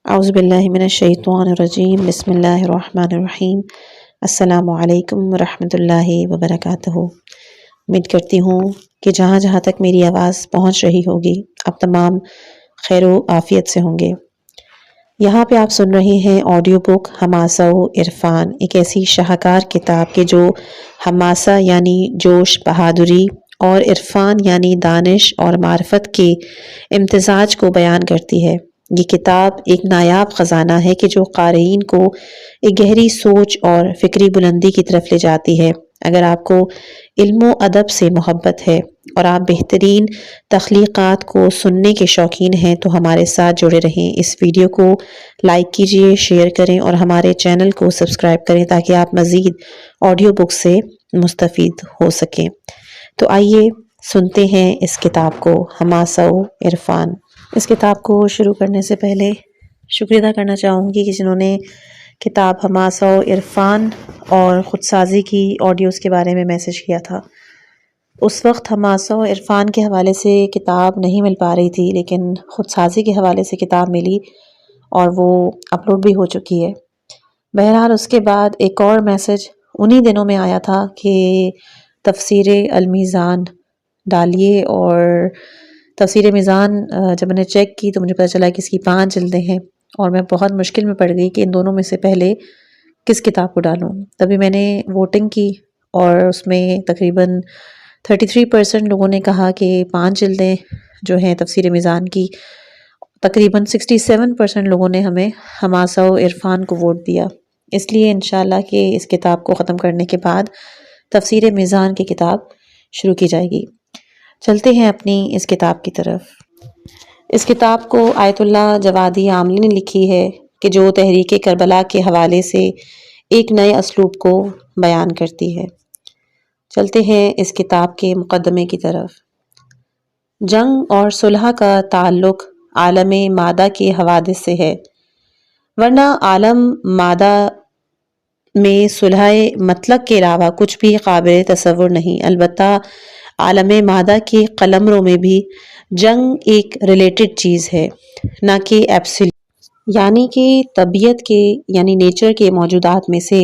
اعوذ باللہ من الشیطان الرجیم بسم اللہ الرحمن الرحیم السلام علیکم ورحمۃ اللہ وبرکاتہ۔ امید کرتی ہوں کہ جہاں جہاں تک میری آواز پہنچ رہی ہوگی آپ تمام خیر و عافیت سے ہوں گے۔ یہاں پہ آپ سن رہے ہیں آڈیو بک حماسہ و عرفان، ایک ایسی شاہکار کتاب کہ جو حماسہ یعنی جوش بہادری اور عرفان یعنی دانش اور معرفت کے امتزاج کو بیان کرتی ہے۔ یہ کتاب ایک نایاب خزانہ ہے کہ جو قارئین کو ایک گہری سوچ اور فکری بلندی کی طرف لے جاتی ہے۔ اگر آپ کو علم و ادب سے محبت ہے اور آپ بہترین تخلیقات کو سننے کے شوقین ہیں تو ہمارے ساتھ جڑے رہیں۔ اس ویڈیو کو لائک کیجئے، شیئر کریں اور ہمارے چینل کو سبسکرائب کریں تاکہ آپ مزید آڈیو بک سے مستفید ہو سکیں۔ تو آئیے سنتے ہیں اس کتاب کو، حماسہ و عرفان۔ اس کتاب کو شروع کرنے سے پہلے شکریہ ادا کرنا چاہوں گی کہ جنہوں نے کتاب حماسہ و عرفان اور خودسازی کی آڈیوز کے بارے میں میسج کیا تھا۔ اس وقت حماسہ و عرفان کے حوالے سے کتاب نہیں مل پا رہی تھی، لیکن خودسازی کے حوالے سے کتاب ملی اور وہ اپلوڈ بھی ہو چکی ہے۔ بہرحال اس کے بعد ایک اور میسج انہی دنوں میں آیا تھا کہ تفسیر المیزان ڈالیے، اور تفسیر میزان جب میں نے چیک کی تو مجھے پتہ چلا کہ اس کی 5 جلدیں ہیں اور میں بہت مشکل میں پڑ گئی کہ ان دونوں میں سے پہلے کس کتاب کو ڈالوں۔ تبھی میں نے ووٹنگ کی اور اس میں تقریباً 33% لوگوں نے کہا کہ 5 جلدیں جو ہیں تفسیر میزان کی، تقریباً 67% لوگوں نے ہمیں حماسہ و عرفان کو ووٹ دیا۔ اس لیے انشاءاللہ کہ اس کتاب کو ختم کرنے کے بعد تفسیر میزان کی کتاب شروع کی جائے گی۔ چلتے ہیں اپنی اس کتاب کی طرف۔ اس کتاب کو آیت اللہ جوادی عاملی نے لکھی ہے کہ جو تحریک کربلا کے حوالے سے ایک نئے اسلوب کو بیان کرتی ہے۔ چلتے ہیں اس کتاب کے مقدمے کی طرف۔ جنگ اور صلح کا تعلق عالم مادہ کے حوادث سے ہے، ورنہ عالم مادہ میں صلح مطلق کے علاوہ کچھ بھی قابل تصور نہیں۔ البتہ عالم مادہ کے قلمرو میں بھی جنگ ایک ریلیٹڈ چیز ہے، نہ کہ ایبسلیوٹ، یعنی کہ طبیعت کے یعنی نیچر کے موجودات میں سے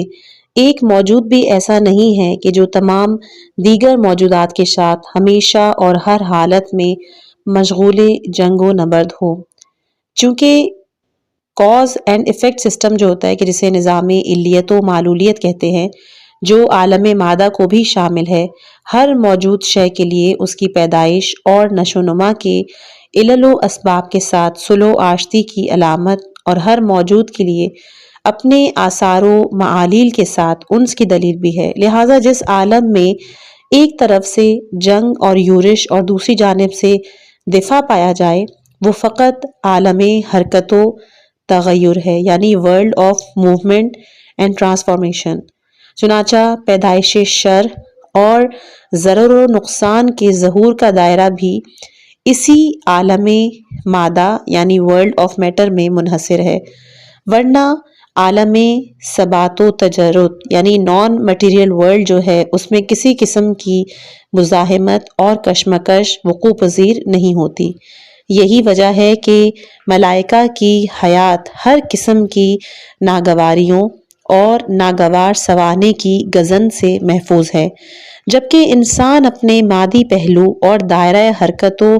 ایک موجود بھی ایسا نہیں ہے کہ جو تمام دیگر موجودات کے ساتھ ہمیشہ اور ہر حالت میں مشغول جنگ و نبرد ہو۔ چونکہ کاز اینڈ ایفیکٹ سسٹم جو ہوتا ہے کہ جسے نظام علیت و معلولیت کہتے ہیں، جو عالم مادہ کو بھی شامل ہے، ہر موجود شے کے لیے اس کی پیدائش اور نشو و نما کے علل و اسباب کے ساتھ صلح و آشتی کی علامت، اور ہر موجود کے لیے اپنے آثار و معالیل کے ساتھ انس کی دلیل بھی ہے۔ لہٰذا جس عالم میں ایک طرف سے جنگ اور یورش اور دوسری جانب سے دفاع پایا جائے، وہ فقط عالم حرکت و تغیر ہے، یعنی world of movement and transformation. چنانچہ پیدائش شر اور ضرر و نقصان کے ظہور کا دائرہ بھی اسی عالم مادہ یعنی ورلڈ آف میٹر میں منحصر ہے، ورنہ عالم ثبات و تجرد یعنی نان مٹیریل ورلڈ جو ہے اس میں کسی قسم کی مزاحمت اور کشمکش وقوع پذیر نہیں ہوتی۔ یہی وجہ ہے کہ ملائکہ کی حیات ہر قسم کی ناگواریوں اور ناگوار سوانح کی گزن سے محفوظ ہے، جبکہ انسان اپنے مادی پہلو اور دائرہ حرکت و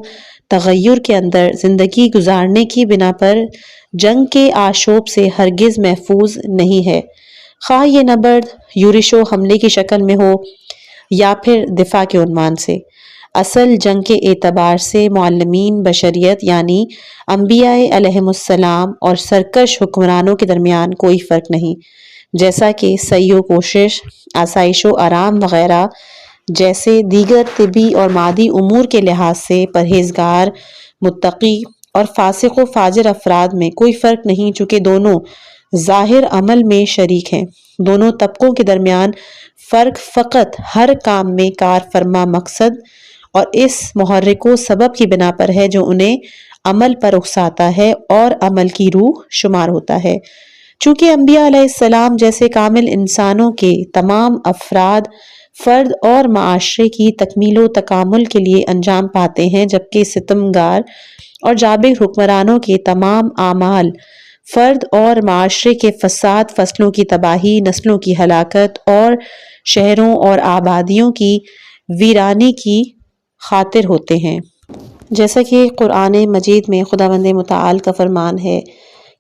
تغیر کے اندر زندگی گزارنے کی بنا پر جنگ کے آشوب سے ہرگز محفوظ نہیں ہے، خواہ یہ نبرد یورش و حملے کی شکل میں ہو یا پھر دفاع کے عنوان سے۔ اصل جنگ کے اعتبار سے معلمین بشریت یعنی انبیاء علیہم السلام اور سرکش حکمرانوں کے درمیان کوئی فرق نہیں، جیسا کہ سعی و کوشش، آسائش و آرام وغیرہ جیسے دیگر طبی اور مادی امور کے لحاظ سے پرہیزگار، متقی اور فاسق و فاجر افراد میں کوئی فرق نہیں، چونکہ دونوں ظاہر عمل میں شریک ہیں۔ دونوں طبقوں کے درمیان فرق فقط ہر کام میں کار فرما مقصد اور اس محرک و سبب کی بنا پر ہے جو انہیں عمل پر اکساتا ہے اور عمل کی روح شمار ہوتا ہے۔ چونکہ انبیاء علیہ السلام جیسے کامل انسانوں کے تمام افراد فرد اور معاشرے کی تکمیل و تکامل کے لیے انجام پاتے ہیں، جبکہ ستمگار اور جابر حکمرانوں کے تمام اعمال فرد اور معاشرے کے فساد، فصلوں کی تباہی، نسلوں کی ہلاکت اور شہروں اور آبادیوں کی ویرانی کی خاطر ہوتے ہیں۔ جیسا کہ قرآن مجید میں خداوند متعال کا فرمان ہے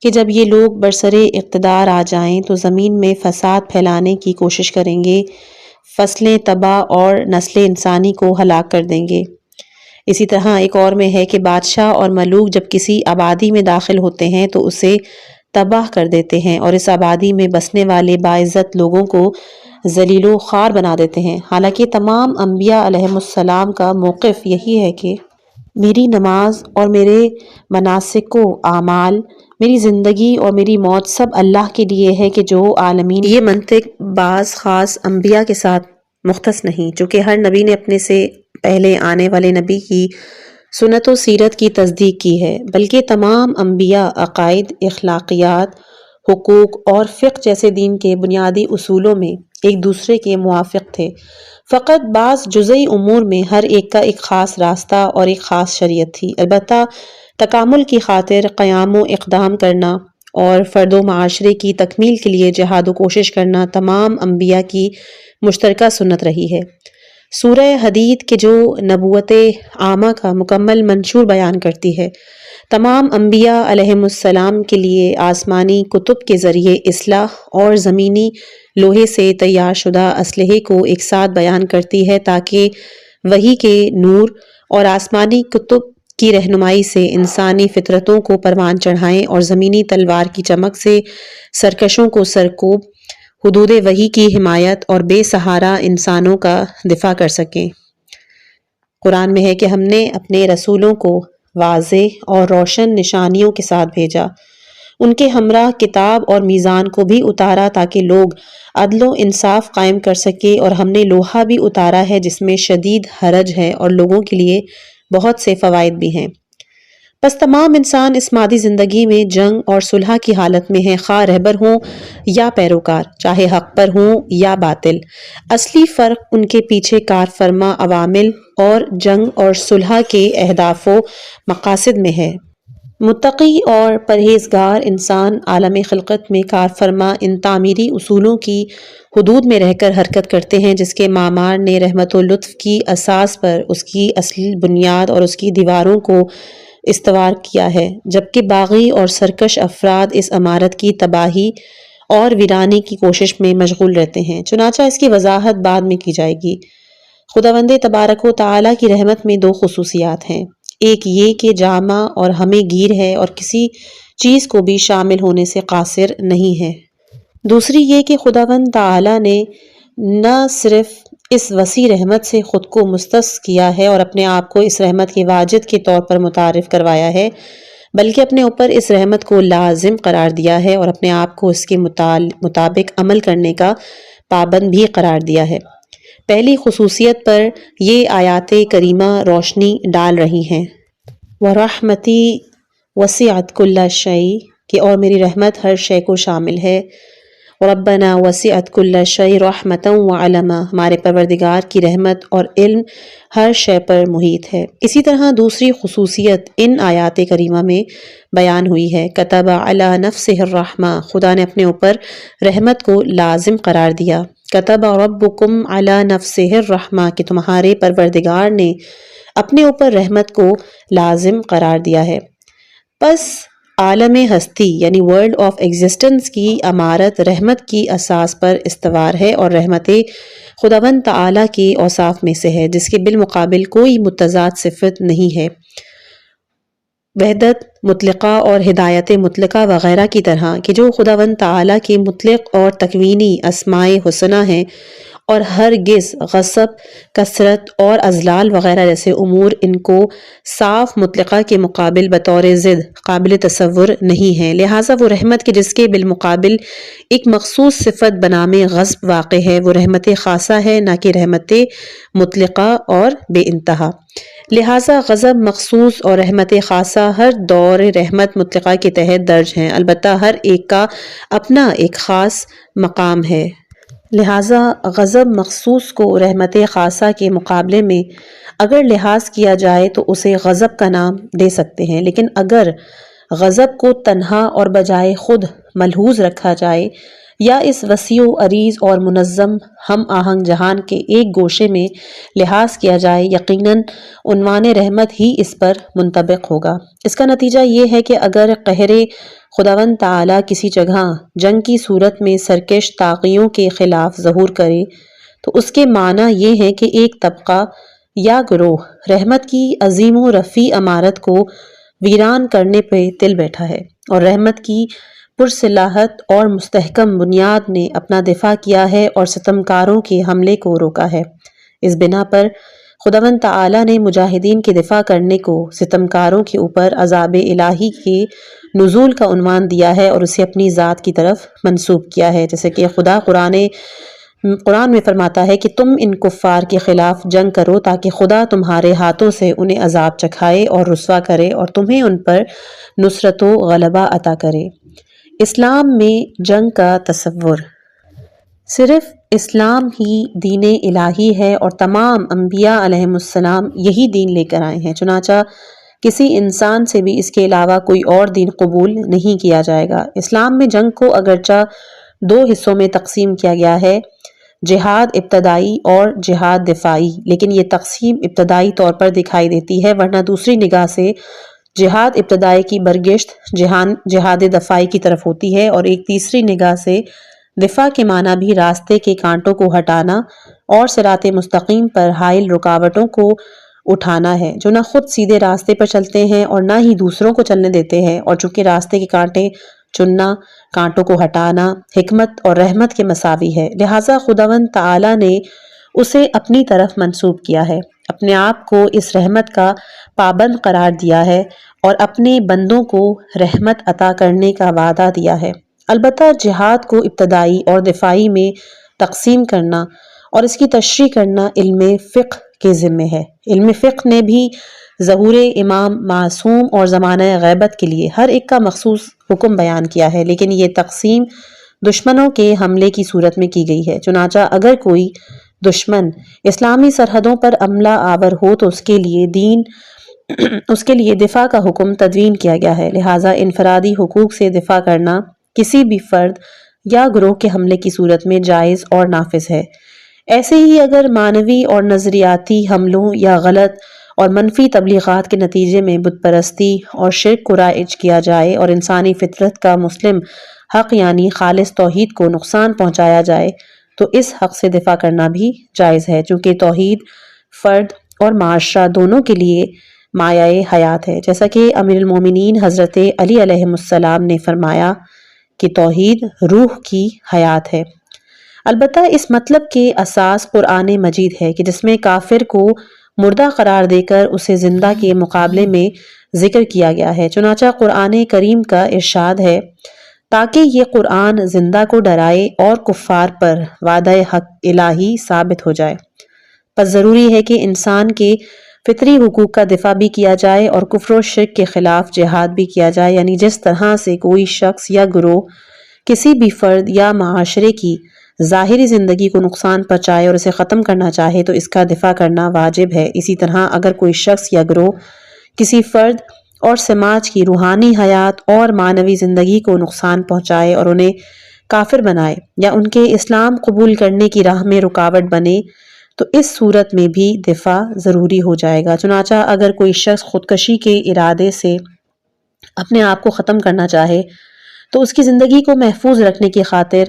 کہ جب یہ لوگ برسر اقتدار آ جائیں تو زمین میں فساد پھیلانے کی کوشش کریں گے، فصلیں تباہ اور نسل انسانی کو ہلاک کر دیں گے۔ اسی طرح ایک اور میں ہے کہ بادشاہ اور ملوک جب کسی آبادی میں داخل ہوتے ہیں تو اسے تباہ کر دیتے ہیں اور اس آبادی میں بسنے والے باعزت لوگوں کو ذلیل و خوار بنا دیتے ہیں۔ حالانکہ تمام انبیاء علیہم السلام کا موقف یہی ہے کہ میری نماز اور میرے مناسک و اعمال، میری زندگی اور میری موت سب اللہ کے لیے ہے کہ جو عالمین۔ یہ منطق بعض خاص انبیاء کے ساتھ مختص نہیں، چونکہ ہر نبی نے اپنے سے پہلے آنے والے نبی کی سنت و سیرت کی تصدیق کی ہے، بلکہ تمام انبیاء عقائد، اخلاقیات، حقوق اور فقہ جیسے دین کے بنیادی اصولوں میں ایک دوسرے کے موافق تھے۔ فقط بعض جزئی امور میں ہر ایک کا ایک خاص راستہ اور ایک خاص شریعت تھی۔ البتہ تکامل کی خاطر قیام و اقدام کرنا اور فرد و معاشرے کی تکمیل کے لیے جہاد و کوشش کرنا تمام انبیاء کی مشترکہ سنت رہی ہے۔ سورہ حدید کہ جو نبوت عامہ کا مکمل منشور بیان کرتی ہے، تمام انبیاء علیہم السلام کے لیے آسمانی کتب کے ذریعے اصلاح اور زمینی لوہے سے تیار شدہ اسلحے کو ایک ساتھ بیان کرتی ہے تاکہ وحی کے نور اور آسمانی کتب کی رہنمائی سے انسانی فطرتوں کو پروان چڑھائیں اور زمینی تلوار کی چمک سے سرکشوں کو سرکوب، حدود وحی کی حمایت اور بے سہارا انسانوں کا دفاع کر سکیں۔ قرآن میں ہے کہ ہم نے اپنے رسولوں کو واضح اور روشن نشانیوں کے ساتھ بھیجا، ان کے ہمراہ کتاب اور میزان کو بھی اتارا تاکہ لوگ عدل و انصاف قائم کر سکے، اور ہم نے لوہا بھی اتارا ہے جس میں شدید حرج ہے اور لوگوں کے لیے بہت سے فوائد بھی ہیں۔ بس تمام انسان اس مادی زندگی میں جنگ اور صلح کی حالت میں ہیں، خواہ رہبر ہوں یا پیروکار، چاہے حق پر ہوں یا باطل۔ اصلی فرق ان کے پیچھے کار فرما عوامل اور جنگ اور صلح کے اہداف و مقاصد میں ہے۔ متقی اور پرہیزگار انسان عالم خلقت میں کار فرما ان تعمیری اصولوں کی حدود میں رہ کر حرکت کرتے ہیں جس کے معمار نے رحمت و لطف کی اساس پر اس کی اصل بنیاد اور اس کی دیواروں کو استوار کیا ہے، جبکہ باغی اور سرکش افراد اس عمارت کی تباہی اور ویرانی کی کوشش میں مشغول رہتے ہیں۔ چنانچہ اس کی وضاحت بعد میں کی جائے گی۔ خداوند تبارک و تعالیٰ کی رحمت میں دو خصوصیات ہیں، ایک یہ کہ جامع اور ہمیں گیر ہے اور کسی چیز کو بھی شامل ہونے سے قاصر نہیں ہے، دوسری یہ کہ خداوند تعالیٰ نے نہ صرف اس وسیع رحمت سے خود کو مختص کیا ہے اور اپنے آپ کو اس رحمت کے واجد کے طور پر متعارف کروایا ہے، بلکہ اپنے اوپر اس رحمت کو لازم قرار دیا ہے اور اپنے آپ کو اس کے مطابق عمل کرنے کا پابند بھی قرار دیا ہے۔ پہلی خصوصیت پر یہ آیات کریمہ روشنی ڈال رہی ہیں۔ وَرَحْمَتِي وَسِعَتْ كُلَّ شَيْءٍ کہ اور میری رحمت ہر شے کو شامل ہے۔ ربنا وسعت كل شيء رحمتا وعلما ہمارے پروردگار کی رحمت اور علم ہر شے پر محیط ہے۔ اسی طرح دوسری خصوصیت ان آیات کریمہ میں بیان ہوئی ہے، کتب علی نفسہ الرحمہ خدا نے اپنے اوپر رحمت کو لازم قرار دیا۔ کتب ربکم علی نفسہ الرحمہ کہ تمہارے پروردگار نے اپنے اوپر رحمت کو لازم قرار دیا ہے۔ پس عالم ہستی یعنی ورلڈ آف ایگزسٹنس کی عمارت رحمت کی اساس پر استوار ہے اور رحمت خداوند تعالیٰ کے اوصاف میں سے ہے جس کے بالمقابل کوئی متضاد صفت نہیں ہے۔ وحدت مطلقہ اور ہدایت مطلقہ وغیرہ کی طرح کہ جو خداوند تعالیٰ کے مطلق اور تکوینی اسماء حسنہ ہیں، اور ہرگز غصب، کثرت اور ازلال وغیرہ جیسے امور ان کو صاف مطلقہ کے مقابل بطور ضد قابل تصور نہیں ہے، لہٰذا وہ رحمت کے جس کے بالمقابل ایک مخصوص صفت بنام غصب واقع ہے وہ رحمت خاصہ ہے، نہ کہ رحمت مطلقہ اور بے انتہا۔ لہٰذا غضب مخصوص اور رحمت خاصہ ہر دور رحمت مطلقہ کے تحت درج ہیں، البتہ ہر ایک کا اپنا ایک خاص مقام ہے۔ لہٰذا غضب مخصوص کو رحمت خاصہ کے مقابلے میں اگر لحاظ کیا جائے تو اسے غضب کا نام دے سکتے ہیں، لیکن اگر غضب کو تنہا اور بجائے خود ملحوظ رکھا جائے، یا اس وسیع و عریض اور منظم ہم آہنگ جہان کے ایک گوشے میں لحاظ کیا جائے، یقیناً عنوان رحمت ہی اس پر منطبق ہوگا۔ اس کا نتیجہ یہ ہے کہ اگر قہر خداوند تعالیٰ کسی جگہ جنگ کی صورت میں سرکش طاغیوں کے خلاف ظہور کرے تو اس کے معنی یہ ہے کہ ایک طبقہ یا گروہ رحمت کی عظیم و رفیع عمارت کو ویران کرنے پہ تل بیٹھا ہے، اور رحمت کی پرصلاحت اور مستحکم بنیاد نے اپنا دفاع کیا ہے اور ستمکاروں کے حملے کو روکا ہے۔ اس بنا پر خداوند تعالیٰ نے مجاہدین کے دفاع کرنے کو ستمکاروں کے اوپر عذاب الہی کے نزول کا عنوان دیا ہے اور اسے اپنی ذات کی طرف منسوب کیا ہے، جیسے کہ خدا قرآن میں فرماتا ہے کہ تم ان کفار کے خلاف جنگ کرو تاکہ خدا تمہارے ہاتھوں سے انہیں عذاب چکھائے اور رسوا کرے اور تمہیں ان پر نصرت و غلبہ عطا کرے۔ اسلام میں جنگ کا تصور صرف اسلام ہی دین الہی ہے اور تمام انبیاء علیہم السلام یہی دین لے کر آئے ہیں، چنانچہ کسی انسان سے بھی اس کے علاوہ کوئی اور دین قبول نہیں کیا جائے گا۔ اسلام میں جنگ کو اگرچہ دو حصوں میں تقسیم کیا گیا ہے، جہاد ابتدائی اور جہاد دفاعی، لیکن یہ تقسیم ابتدائی طور پر دکھائی دیتی ہے، ورنہ دوسری نگاہ سے جہاد ابتدائی کی برگشت جہاد دفاعی کی طرف ہوتی ہے، اور ایک تیسری نگاہ سے دفاع کے معنی بھی راستے کے کانٹوں کو ہٹانا اور صراط مستقیم پر حائل رکاوٹوں کو اٹھانا ہے، جو نہ خود سیدھے راستے پر چلتے ہیں اور نہ ہی دوسروں کو چلنے دیتے ہیں، اور چونکہ راستے کے کانٹے چننا، کانٹوں کو ہٹانا حکمت اور رحمت کے مساوی ہے، لہٰذا خداوند تعالیٰ نے اسے اپنی طرف منسوب کیا ہے، اپنے آپ کو اس رحمت کا پابند قرار دیا ہے اور اپنے بندوں کو رحمت عطا کرنے کا وعدہ دیا ہے۔ البتہ جہاد کو ابتدائی اور دفاعی میں تقسیم کرنا اور اس کی تشریح کرنا علم فقہ کے ذمہ ہے۔ علم فقہ نے بھی ظہور امام معصوم اور زمانہ غیبت کے لیے ہر ایک کا مخصوص حکم بیان کیا ہے، لیکن یہ تقسیم دشمنوں کے حملے کی صورت میں کی گئی ہے، چنانچہ اگر کوئی دشمن اسلامی سرحدوں پر عملہ آور ہو تو اس کے لیے دفاع کا حکم تدوین کیا گیا ہے، لہٰذا انفرادی حقوق سے دفاع کرنا کسی بھی فرد یا گروہ کے حملے کی صورت میں جائز اور نافذ ہے۔ ایسے ہی اگر معنوی اور نظریاتی حملوں یا غلط اور منفی تبلیغات کے نتیجے میں بت پرستی اور شرک کو رائج کیا جائے اور انسانی فطرت کا مسلم حق یعنی خالص توحید کو نقصان پہنچایا جائے تو اس حق سے دفاع کرنا بھی جائز ہے، چونکہ توحید فرد اور معاشرہ دونوں کے لیے مایہ حیات ہے، جیسا کہ امیر المومنین حضرت علی علیہ السلام نے فرمایا کہ توحید روح کی حیات ہے۔ البتہ اس مطلب کے اساس قرآن مجید ہے کہ جس میں کافر کو مردہ قرار دے کر اسے زندہ کے مقابلے میں ذکر کیا گیا ہے، چنانچہ قرآن کریم کا ارشاد ہے تاکہ یہ قرآن زندہ کو ڈرائے اور کفار پر وعدہ حق الہی ثابت ہو جائے۔ پس ضروری ہے کہ انسان کے فطری حقوق کا دفاع بھی کیا جائے اور کفر و شرک کے خلاف جہاد بھی کیا جائے، یعنی جس طرح سے کوئی شخص یا گروہ کسی بھی فرد یا معاشرے کی ظاہری زندگی کو نقصان پہنچائے اور اسے ختم کرنا چاہے تو اس کا دفاع کرنا واجب ہے، اسی طرح اگر کوئی شخص یا گروہ کسی فرد اور سماج کی روحانی حیات اور معنوی زندگی کو نقصان پہنچائے اور انہیں کافر بنائے یا ان کے اسلام قبول کرنے کی راہ میں رکاوٹ بنے تو اس صورت میں بھی دفاع ضروری ہو جائے گا۔ چنانچہ اگر کوئی شخص خودکشی کے ارادے سے اپنے آپ کو ختم کرنا چاہے تو اس کی زندگی کو محفوظ رکھنے کی خاطر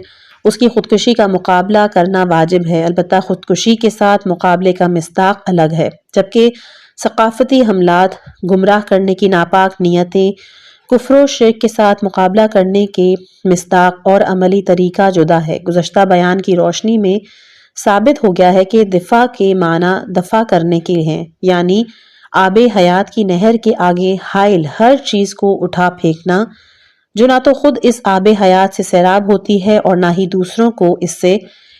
اس کی خودکشی کا مقابلہ کرنا واجب ہے، البتہ خودکشی کے ساتھ مقابلے کا مصداق الگ ہے، جبکہ ثقافتی حملات، گمراہ کرنے کی ناپاک نیتیں، کفر و شرک کے ساتھ مقابلہ کرنے کے مصداق اور عملی طریقہ جدا ہے۔ گزشتہ بیان کی روشنی میں ثابت ہو گیا ہے کہ دفاع کے معنی دفاع کرنے کے ہیں، یعنی آب حیات کی نہر کے آگے حائل ہر چیز کو اٹھا پھینکنا جو نہ تو خود اس آب حیات سے سیراب ہوتی ہے اور نہ ہی دوسروں کو اس سے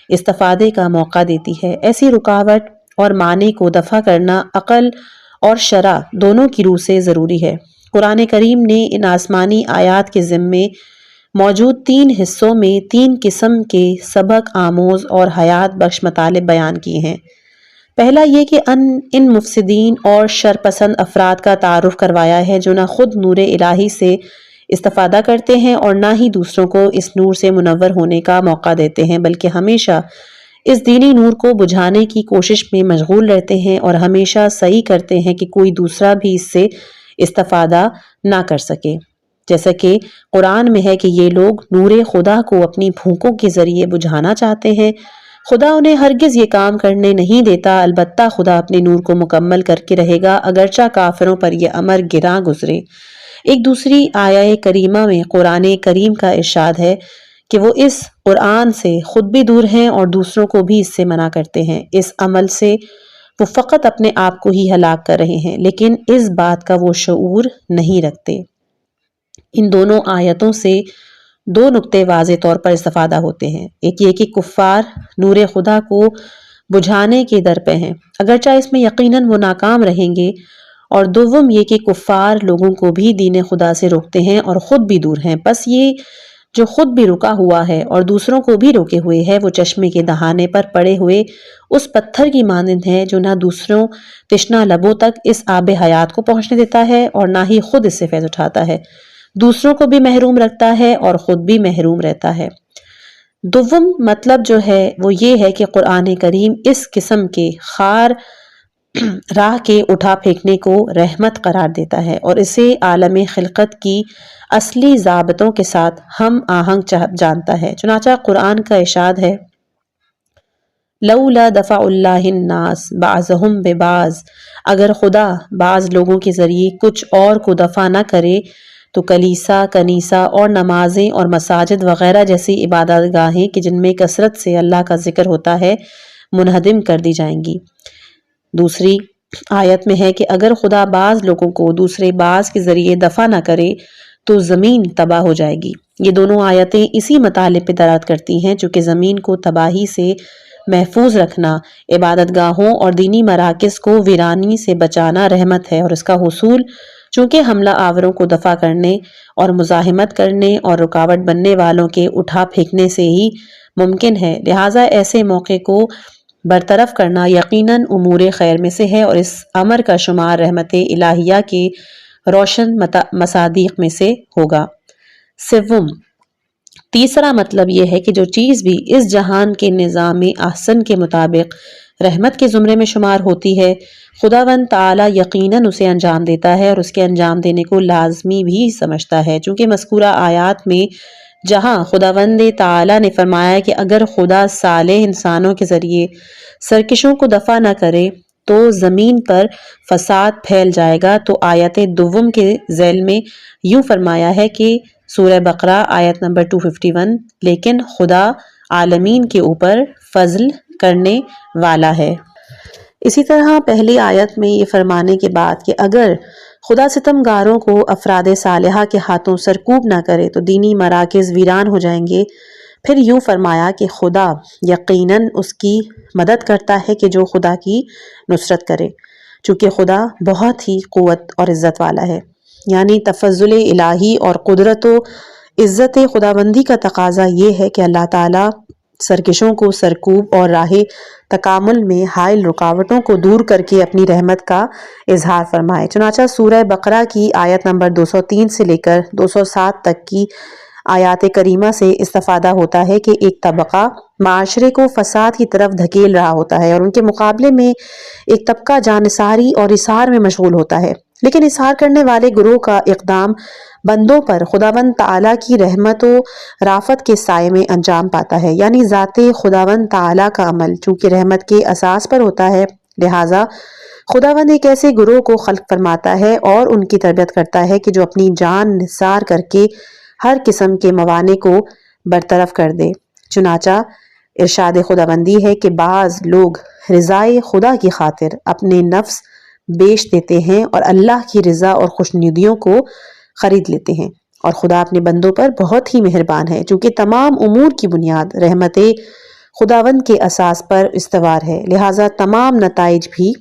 استفادے کا موقع دیتی ہے۔ ایسی رکاوٹ اور معنی کو دفع کرنا عقل اور شرع دونوں کی روح سے ضروری ہے۔ قرآن کریم نے ان آسمانی آیات کے ذمے موجود 3 حصوں میں 3 قسم کے سبق آموز اور حیات بخش مطالب بیان کیے ہیں۔ پہلا یہ کہ ان مفسدین اور شرپسند افراد کا تعارف کروایا ہے جو نہ خود نور الہی سے استفادہ کرتے ہیں اور نہ ہی دوسروں کو اس نور سے منور ہونے کا موقع دیتے ہیں، بلکہ ہمیشہ اس دینی نور کو بجھانے کی کوشش میں مشغول رہتے ہیں اور ہمیشہ سعی کرتے ہیں کہ کوئی دوسرا بھی اس سے استفادہ نہ کر سکے، جیسا کہ قرآن میں ہے کہ یہ لوگ نور خدا کو اپنی بھوکوں کے ذریعے بجھانا چاہتے ہیں۔ خدا انہیں ہرگز یہ کام کرنے نہیں دیتا، البتہ خدا اپنے نور کو مکمل کر کے رہے گا، اگرچہ کافروں پر یہ امر گراں گزرے۔ ایک دوسری آیہ کریمہ میں قرآن کریم کا ارشاد ہے کہ وہ اس قرآن سے خود بھی دور ہیں اور دوسروں کو بھی اس سے منع کرتے ہیں۔ اس عمل سے وہ فقط اپنے آپ کو ہی ہلاک کر رہے ہیں، لیکن اس بات کا وہ شعور نہیں رکھتے۔ ان دونوں آیتوں سے دو نقطے واضح طور پر استفادہ ہوتے ہیں۔ ایک یہ کہ کفار نور خدا کو بجھانے کے در پہ ہیں، اگرچہ اس میں یقیناً وہ ناکام رہیں گے، اور دوم یہ کہ کفار لوگوں کو بھی دین خدا سے روکتے ہیں اور خود بھی دور ہیں، بس یہ جو خود بھی رکا ہوا ہے اور دوسروں کو بھی روکے ہوئے ہے، وہ چشمے کے دہانے پر پڑے ہوئے اس پتھر کی مانند ہے جو نہ دوسروں تشنہ لبوں تک اس آب حیات کو پہنچنے دیتا ہے اور نہ ہی خود اس سے فیض اٹھاتا ہے، دوسروں کو بھی محروم رکھتا ہے اور خود بھی محروم رہتا ہے۔ دوم مطلب جو ہے وہ یہ ہے کہ قرآن کریم اس قسم کے خار راہ کے اٹھا پھینکنے کو رحمت قرار دیتا ہے اور اسے عالم خلقت کی اصلی ضابطوں کے ساتھ ہم آہنگ جانتا ہے۔ چنانچہ قرآن کا ارشاد ہے لولا دفع اللہ الناس بعضهم ببعض، اگر خدا بعض لوگوں کے ذریعے کچھ اور کو دفع نہ کرے تو کلیسا، کنیسہ اور نمازیں اور مساجد وغیرہ جیسی عبادت گاہیں کہ جن میں کثرت سے اللہ کا ذکر ہوتا ہے منہدم کر دی جائیں گی۔ دوسری آیت میں ہے کہ اگر خدا بعض لوگوں کو دوسرے بعض کے ذریعے دفع نہ کرے تو زمین تباہ ہو جائے گی۔ یہ دونوں آیتیں اسی مطالب پہ دلالت کرتی ہیں، چونکہ زمین کو تباہی سے محفوظ رکھنا، عبادت گاہوں اور دینی مراکز کو ویرانی سے بچانا رحمت ہے، اور اس کا حصول چونکہ حملہ آوروں کو دفع کرنے اور مزاحمت کرنے اور رکاوٹ بننے والوں کے اٹھا پھینکنے سے ہی ممکن ہے، لہٰذا ایسے موقع کو برطرف کرنا یقیناً امور خیر میں سے ہے اور اس امر کا شمار رحمت الہیہ کے روشن مصادیق میں سے ہوگا۔ سوم، تیسرا مطلب یہ ہے کہ جو چیز بھی اس جہان کے نظام احسن کے مطابق رحمت کے زمرے میں شمار ہوتی ہے، خداوند تعالیٰ یقیناً اسے انجام دیتا ہے اور اس کے انجام دینے کو لازمی بھی سمجھتا ہے، چونکہ مذکورہ آیات میں جہاں خداوند تعالیٰ نے فرمایا کہ اگر خدا صالح انسانوں کے ذریعے سرکشوں کو دفع نہ کرے تو زمین پر فساد پھیل جائے گا، تو آیت دوم کے ذیل میں یوں فرمایا ہے کہ سورہ بقرہ آیت نمبر 251، لیکن خدا عالمین کے اوپر فضل کرنے والا ہے۔ اسی طرح پہلی آیت میں یہ فرمانے کے بعد کہ اگر خدا ستمگاروں کو افراد صالحہ کے ہاتھوں سرکوب نہ کرے تو دینی مراکز ویران ہو جائیں گے، پھر یوں فرمایا کہ خدا یقیناً اس کی مدد کرتا ہے کہ جو خدا کی نصرت کرے، چونکہ خدا بہت ہی قوت اور عزت والا ہے۔ یعنی تفضل الہی اور قدرت و عزت خداوندی کا تقاضا یہ ہے کہ اللہ تعالیٰ سرکشوں کو سرکوب اور راہ تکامل میں حائل رکاوٹوں کو دور کر کے اپنی رحمت کا اظہار فرمائے۔ چنانچہ سورہ بقرہ کی آیت نمبر 203 سے لے کر 207 تک کی آیات کریمہ سے استفادہ ہوتا ہے کہ ایک طبقہ معاشرے کو فساد کی طرف دھکیل رہا ہوتا ہے اور ان کے مقابلے میں ایک طبقہ جانثاری اور اثار میں مشغول ہوتا ہے، لیکن اثار کرنے والے گروہ کا اقدام بندوں پر خداوند تعالیٰ کی رحمت و رافت کے سائے میں انجام پاتا ہے، یعنی ذات خداوند تعالیٰ کا عمل چونکہ رحمت کے اساس پر ہوتا ہے، لہٰذا خداوند ایک ایسے گروہ کو خلق فرماتا ہے اور ان کی تربیت کرتا ہے کہ جو اپنی جان نثار کر کے ہر قسم کے موانع کو برطرف کر دے۔ چنانچہ ارشاد خداوندی ہے کہ بعض لوگ رضائے خدا کی خاطر اپنے نفس بیچ دیتے ہیں اور اللہ کی رضا اور خوشنودیوں کو خرید لیتے ہیں، اور خدا اپنے بندوں پر بہت ہی مہربان ہے، چونکہ تمام امور کی بنیاد رحمت خداوند کے اساس پر استوار ہے، لہٰذا تمام نتائج بھی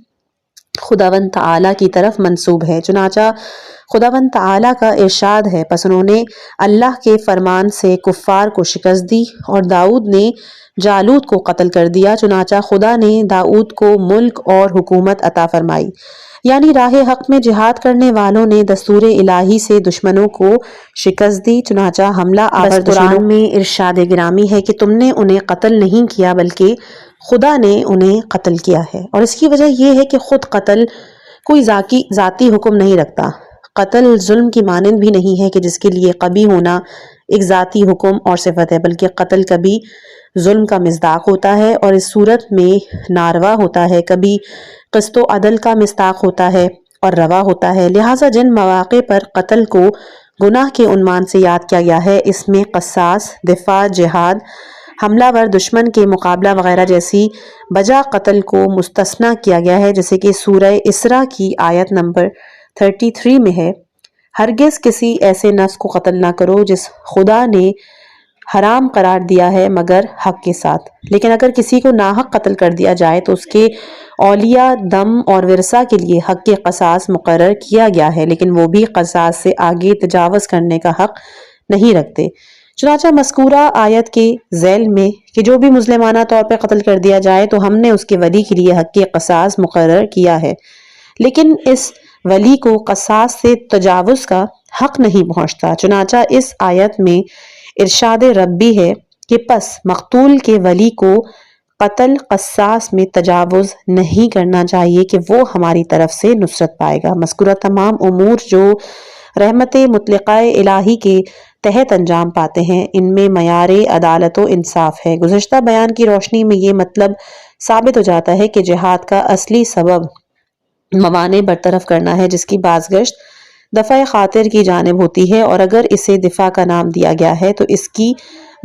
خداوند تعالیٰ کی طرف منسوب ہے۔ چنانچہ خداوند تعالیٰ کا ارشاد ہے، پس انہوں نے اللہ کے فرمان سے کفار کو شکست دی اور داؤد نے جالوت کو قتل کر دیا، چنانچہ خدا نے داؤد کو ملک اور حکومت عطا فرمائی۔ یعنی راہ حق میں جہاد کرنے والوں نے دستور الہی سے دشمنوں کو شکست دی، چنانچہ حملہ آور قرآن میں ارشاد گرامی ہے کہ تم نے انہیں قتل نہیں کیا بلکہ خدا نے انہیں قتل کیا ہے۔ اور اس کی وجہ یہ ہے کہ خود قتل کوئی ذاتی حکم نہیں رکھتا۔ قتل ظلم کی مانند بھی نہیں ہے کہ جس کے لیے قبیح ہونا ایک ذاتی حکم اور صفت ہے، بلکہ قتل کبھی ظلم کا مصداق ہوتا ہے اور اس صورت میں ناروا ہوتا ہے، کبھی قسط و عدل کا مصداق ہوتا ہے اور روا ہوتا ہے۔ لہٰذا جن مواقع پر قتل کو گناہ کے عنوان سے یاد کیا گیا ہے، اس میں قصاص، دفاع، جہاد، حملہ ور دشمن کے مقابلہ وغیرہ جیسی بجا قتل کو مستثنیٰ کیا گیا ہے، جیسے کہ سورہ اسراء کی آیت نمبر 33 میں ہے، ہرگز کسی ایسے نفس کو قتل نہ کرو جس خدا نے حرام قرار دیا ہے مگر حق کے ساتھ۔ لیکن اگر کسی کو ناحق قتل کر دیا جائے تو اس کے اولیاء، دم اور ورثہ کے لیے حق کے قصاص مقرر کیا گیا ہے، لیکن وہ بھی قصاص سے آگے تجاوز کرنے کا حق نہیں رکھتے۔ چنانچہ مذکورہ آیت کے ذیل میں کہ جو بھی مظلمانہ طور پر قتل کر دیا جائے تو ہم نے اس کے ولی کے لیے حق کے قصاص مقرر کیا ہے، لیکن اس ولی کو قصاص سے تجاوز کا حق نہیں پہنچتا۔ چنانچہ اس آیت میں ارشاد ربی ہے کہ پس مقتول کے ولی کو قتل قصاص میں تجاوز نہیں کرنا چاہیے کہ وہ ہماری طرف سے نصرت پائے گا۔ مذکورہ تمام امور جو رحمت مطلقہ الہی کے تحت انجام پاتے ہیں، ان میں معیار عدالت و انصاف ہے۔ گزشتہ بیان کی روشنی میں یہ مطلب ثابت ہو جاتا ہے کہ جہاد کا اصلی سبب موانع برطرف کرنا ہے، جس کی بازگشت دفع خاطر کی جانب ہوتی ہے، اور اگر اسے دفاع کا نام دیا گیا ہے تو اس کی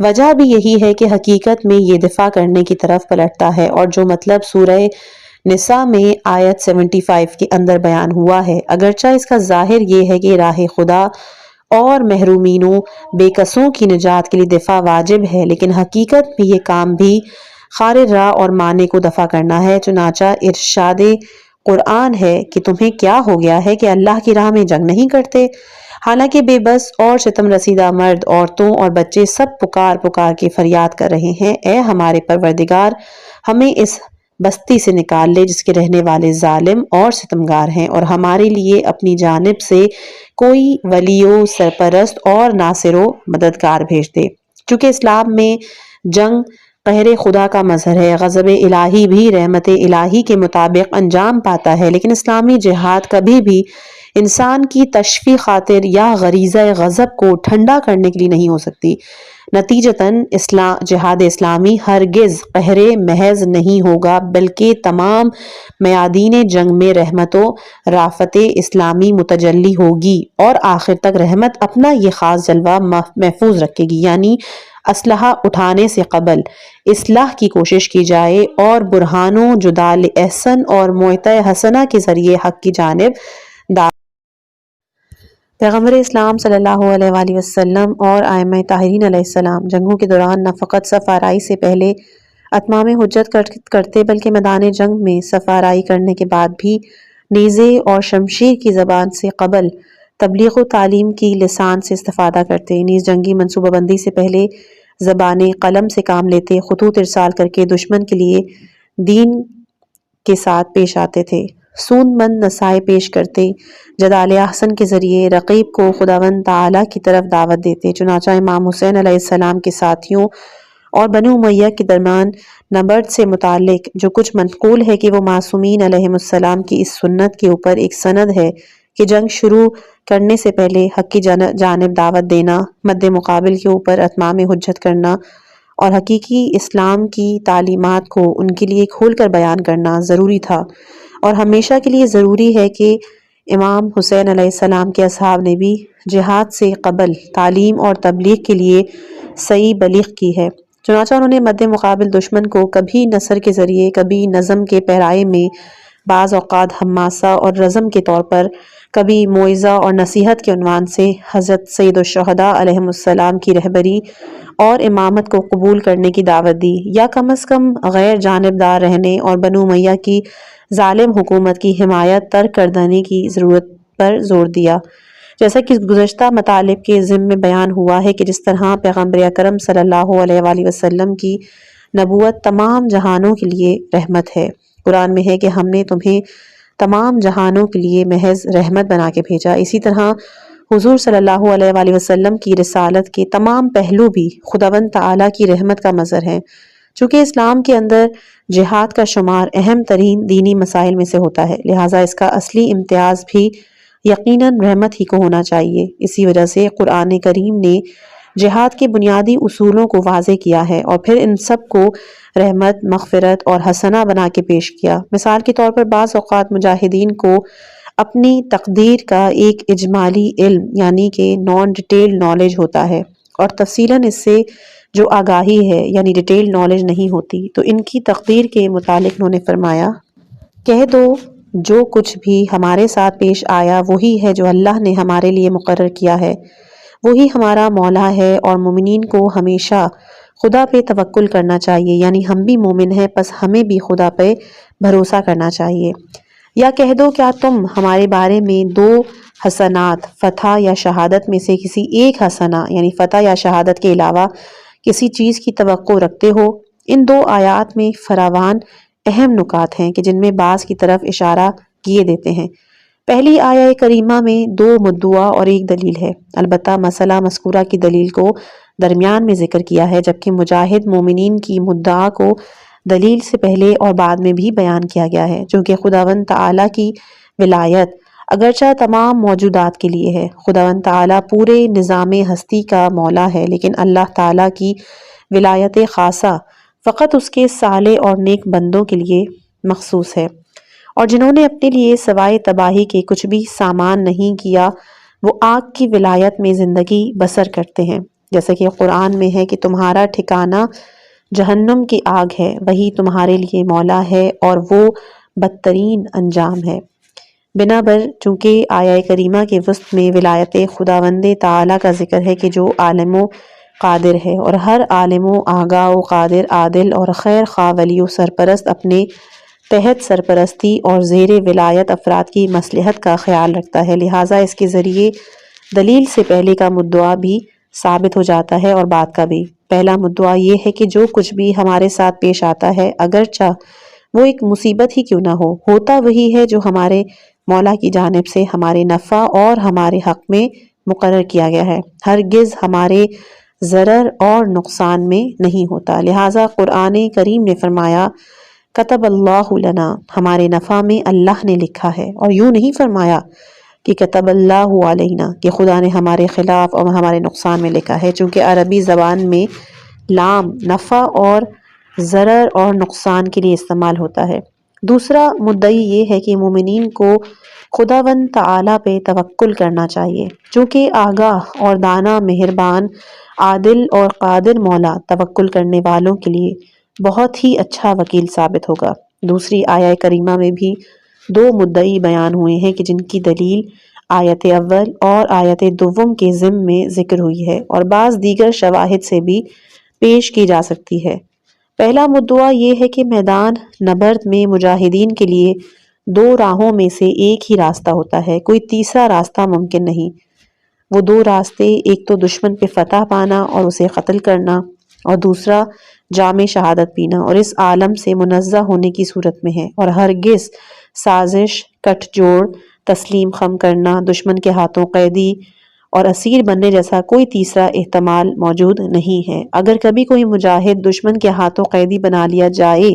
وجہ بھی یہی ہے کہ حقیقت میں یہ دفاع کرنے کی طرف پلٹتا ہے، اور جو مطلب سورہ نساء میں آیت 75 کے اندر بیان ہوا ہے، اگرچہ اس کا ظاہر یہ ہے کہ راہ خدا اور محرومینوں بے کسوں کی نجات کے لیے دفاع واجب ہے، لیکن حقیقت میں یہ کام بھی خارج راہ اور معنی کو دفع کرنا ہے۔ چنانچہ ارشاد قرآن ہے کہ تمہیں کیا ہو گیا ہے کہ اللہ کی راہ میں جنگ نہیں کرتے، حالانکہ بے بس اور ستم رسیدہ مرد، عورتوں اور بچے سب پکار پکار کے فریاد کر رہے ہیں، اے ہمارے پروردگار، ہمیں اس بستی سے نکال لے جس کے رہنے والے ظالم اور ستمگار ہیں، اور ہمارے لیے اپنی جانب سے کوئی ولی و سرپرست اور ناصر و مددگار بھیج دے۔ چونکہ اسلام میں جنگ قہر خدا کا مظہر ہے، غضب الہی بھی رحمت الہی کے مطابق انجام پاتا ہے، لیکن اسلامی جہاد کبھی بھی انسان کی تشفی خاطر یا غریزہ غضب کو ٹھنڈا کرنے کے لیے نہیں ہو سکتی۔ نتیجتاً جہاد اسلامی ہرگز قہر محض نہیں ہوگا، بلکہ تمام میادین جنگ میں رحمت و رافت اسلامی متجلی ہوگی، اور آخر تک رحمت اپنا یہ خاص جلوہ محفوظ رکھے گی، یعنی اسلحہ اٹھانے سے قبل اصلاح کی کوشش کی جائے اور برہان و جدال احسن اور موعظہ حسنہ کے ذریعے حق کی جانب دعوت۔ پیغمبر اسلام صلی اللہ علیہ وآلہ وسلم اور ائمہ طاہرین علیہ السلام جنگوں کے دوران نہ فقط صف آرائی سے پہلے اتمام حجت کرتے بلکہ میدان جنگ میں صف آرائی کرنے کے بعد بھی نیزے اور شمشیر کی زبان سے قبل تبلیغ و تعلیم کی لسان سے استفادہ کرتے، نیز جنگی منصوبہ بندی سے پہلے زبان قلم سے کام لیتے، خطوط ارسال کر کے دشمن کے لیے دین کے ساتھ پیش آتے تھے، سود مند نصائح پیش کرتے، جدال احسن کے ذریعے رقیب کو خداوند تعالیٰ کی طرف دعوت دیتے۔ چنانچہ امام حسین علیہ السلام کے ساتھیوں اور بنو امیہ کے درمیان نبرد سے متعلق جو کچھ منقول ہے کہ وہ معصومین علیہم السلام کی اس سنت کے اوپر ایک سند ہے کہ جنگ شروع کرنے سے پہلے حق کی جانب دعوت دینا، مد مقابل کے اوپر اتمام حجت کرنا اور حقیقی اسلام کی تعلیمات کو ان کے لیے کھول کر بیان کرنا ضروری تھا، اور ہمیشہ کے لیے ضروری ہے کہ امام حسین علیہ السلام کے اصحاب نے بھی جہاد سے قبل تعلیم اور تبلیغ کے لیے صحیح بلیغ کی ہے۔ چنانچہ انہوں نے مد مقابل دشمن کو کبھی نثر کے ذریعے، کبھی نظم کے پیرائے میں، بعض اوقات حماسہ اور رزم کے طور پر، کبھی موعظہ اور نصیحت کے عنوان سے حضرت سید الشہداء علیہ السلام کی رہبری اور امامت کو قبول کرنے کی دعوت دی، یا کم از کم غیر جانبدار رہنے اور بنو امیہ کی ظالم حکومت کی حمایت ترک کر دینے کی ضرورت پر زور دیا۔ جیسا کہ گزشتہ مطالب کے ضمن میں بیان ہوا ہے کہ جس طرح پیغمبر اکرم صلی اللہ علیہ وآلہ وسلم کی نبوت تمام جہانوں کے لیے رحمت ہے، قرآن میں ہے کہ ہم نے تمہیں تمام جہانوں کے لیے محض رحمت بنا کے بھیجا، اسی طرح حضور صلی اللہ علیہ وآلہ وسلم کی رسالت کے تمام پہلو بھی خداوند تعالیٰ کی رحمت کا مظہر ہیں۔ چونکہ اسلام کے اندر جہاد کا شمار اہم ترین دینی مسائل میں سے ہوتا ہے، لہٰذا اس کا اصلی امتیاز بھی یقیناً رحمت ہی کو ہونا چاہیے۔ اسی وجہ سے قرآن کریم نے جہاد کے بنیادی اصولوں کو واضح کیا ہے اور پھر ان سب کو رحمت، مغفرت اور حسنہ بنا کے پیش کیا۔ مثال کے طور پر بعض اوقات مجاہدین کو اپنی تقدیر کا ایک اجمالی علم یعنی کہ نان ڈیٹیل نالج ہوتا ہے، اور تفصیلاً اس سے جو آگاہی ہے یعنی ڈیٹیل نالج نہیں ہوتی۔ تو ان کی تقدیر کے متعلق انہوں نے فرمایا، کہہ دو جو کچھ بھی ہمارے ساتھ پیش آیا وہی ہے جو اللہ نے ہمارے لیے مقرر کیا ہے، وہی ہمارا مولا ہے، اور مومنین کو ہمیشہ خدا پہ توکل کرنا چاہیے، یعنی ہم بھی مومن ہیں پس ہمیں بھی خدا پہ بھروسہ کرنا چاہیے۔ یا کہہ دو کیا تم ہمارے بارے میں دو حسنات، فتح یا شہادت میں سے کسی ایک حسنہ یعنی فتح یا شہادت کے علاوہ کسی چیز کی توقع رکھتے ہو؟ ان دو آیات میں فراوان اہم نکات ہیں کہ جن میں بعض کی طرف اشارہ کیے دیتے ہیں۔ پہلی آیہ کریمہ میں دو مدعا اور ایک دلیل ہے، البتہ مسئلہ مذکورہ کی دلیل کو درمیان میں ذکر کیا ہے، جبکہ مجاہد مومنین کی مدعا کو دلیل سے پہلے اور بعد میں بھی بیان کیا گیا ہے، چونکہ خداوند تعالیٰ کی ولایت اگرچہ تمام موجودات کے لیے ہے، خداوند تعالیٰ پورے نظام ہستی کا مولا ہے، لیکن اللہ تعالیٰ کی ولایت خاصہ فقط اس کے صالح اور نیک بندوں کے لیے مخصوص ہے، اور جنہوں نے اپنے لیے سوائے تباہی کے کچھ بھی سامان نہیں کیا وہ آگ کی ولایت میں زندگی بسر کرتے ہیں، جیسا کہ قرآن میں ہے کہ تمہارا ٹھکانہ جہنم کی آگ ہے، وہی تمہارے لیے مولا ہے اور وہ بدترین انجام ہے۔ بنابر چونکہ آیہ کریمہ کے وسط میں ولایت خداوند تعالیٰ کا ذکر ہے کہ جو عالم و قادر ہے، اور ہر عالم و آگاہ و قادر، عادل اور خیر خواہ ولی و سرپرست اپنے تحت سرپرستی اور زیر ولایت افراد کی مصلحت کا خیال رکھتا ہے، لہٰذا اس کے ذریعے دلیل سے پہلے کا مدعا بھی ثابت ہو جاتا ہے اور بعد کا بھی۔ پہلا مدعا یہ ہے کہ جو کچھ بھی ہمارے ساتھ پیش آتا ہے اگرچہ وہ ایک مصیبت ہی کیوں نہ ہو، ہوتا وہی ہے جو ہمارے مولا کی جانب سے ہمارے نفع اور ہمارے حق میں مقرر کیا گیا ہے، ہرگز ہمارے ضرر اور نقصان میں نہیں ہوتا۔ لہٰذا قرآن کریم نے فرمایا کتب اللہ لنا، ہمارے نفع میں اللہ نے لکھا ہے، اور یوں نہیں فرمایا کہ کتب اللہ علینا کہ خدا نے ہمارے خلاف اور ہمارے نقصان میں لکھا ہے، چونکہ عربی زبان میں لام نفع اور ضرر اور نقصان کے لیے استعمال ہوتا ہے۔ دوسرا مدعی یہ ہے کہ مومنین کو خداوند تعالیٰ پہ توکل کرنا چاہیے، چونکہ آگاہ اور دانا، مہربان، عادل اور قادر مولا توکل کرنے والوں کے لیے بہت ہی اچھا وکیل ثابت ہوگا۔ دوسری آیہ کریمہ میں بھی دو مدعی بیان ہوئے ہیں کہ جن کی دلیل آیت اول اور آیت دوم کے ضمن میں ذکر ہوئی ہے اور بعض دیگر شواہد سے بھی پیش کی جا سکتی ہے۔ پہلا مدعا یہ ہے کہ میدان نبرد میں مجاہدین کے لیے دو راہوں میں سے ایک ہی راستہ ہوتا ہے، کوئی تیسرا راستہ ممکن نہیں۔ وہ دو راستے ایک تو دشمن پہ فتح پانا اور اسے قتل کرنا، اور دوسرا جام شہادت پینا، اور اس عالم سے منزہ ہونے کی صورت میں ہے، اور ہرگز سازش، کٹ جوڑ، تسلیم خم کرنا، دشمن کے ہاتھوں قیدی اور اسیر بننے جیسا کوئی تیسرا احتمال موجود نہیں ہے۔ اگر کبھی کوئی مجاہد دشمن کے ہاتھوں قیدی بنا لیا جائے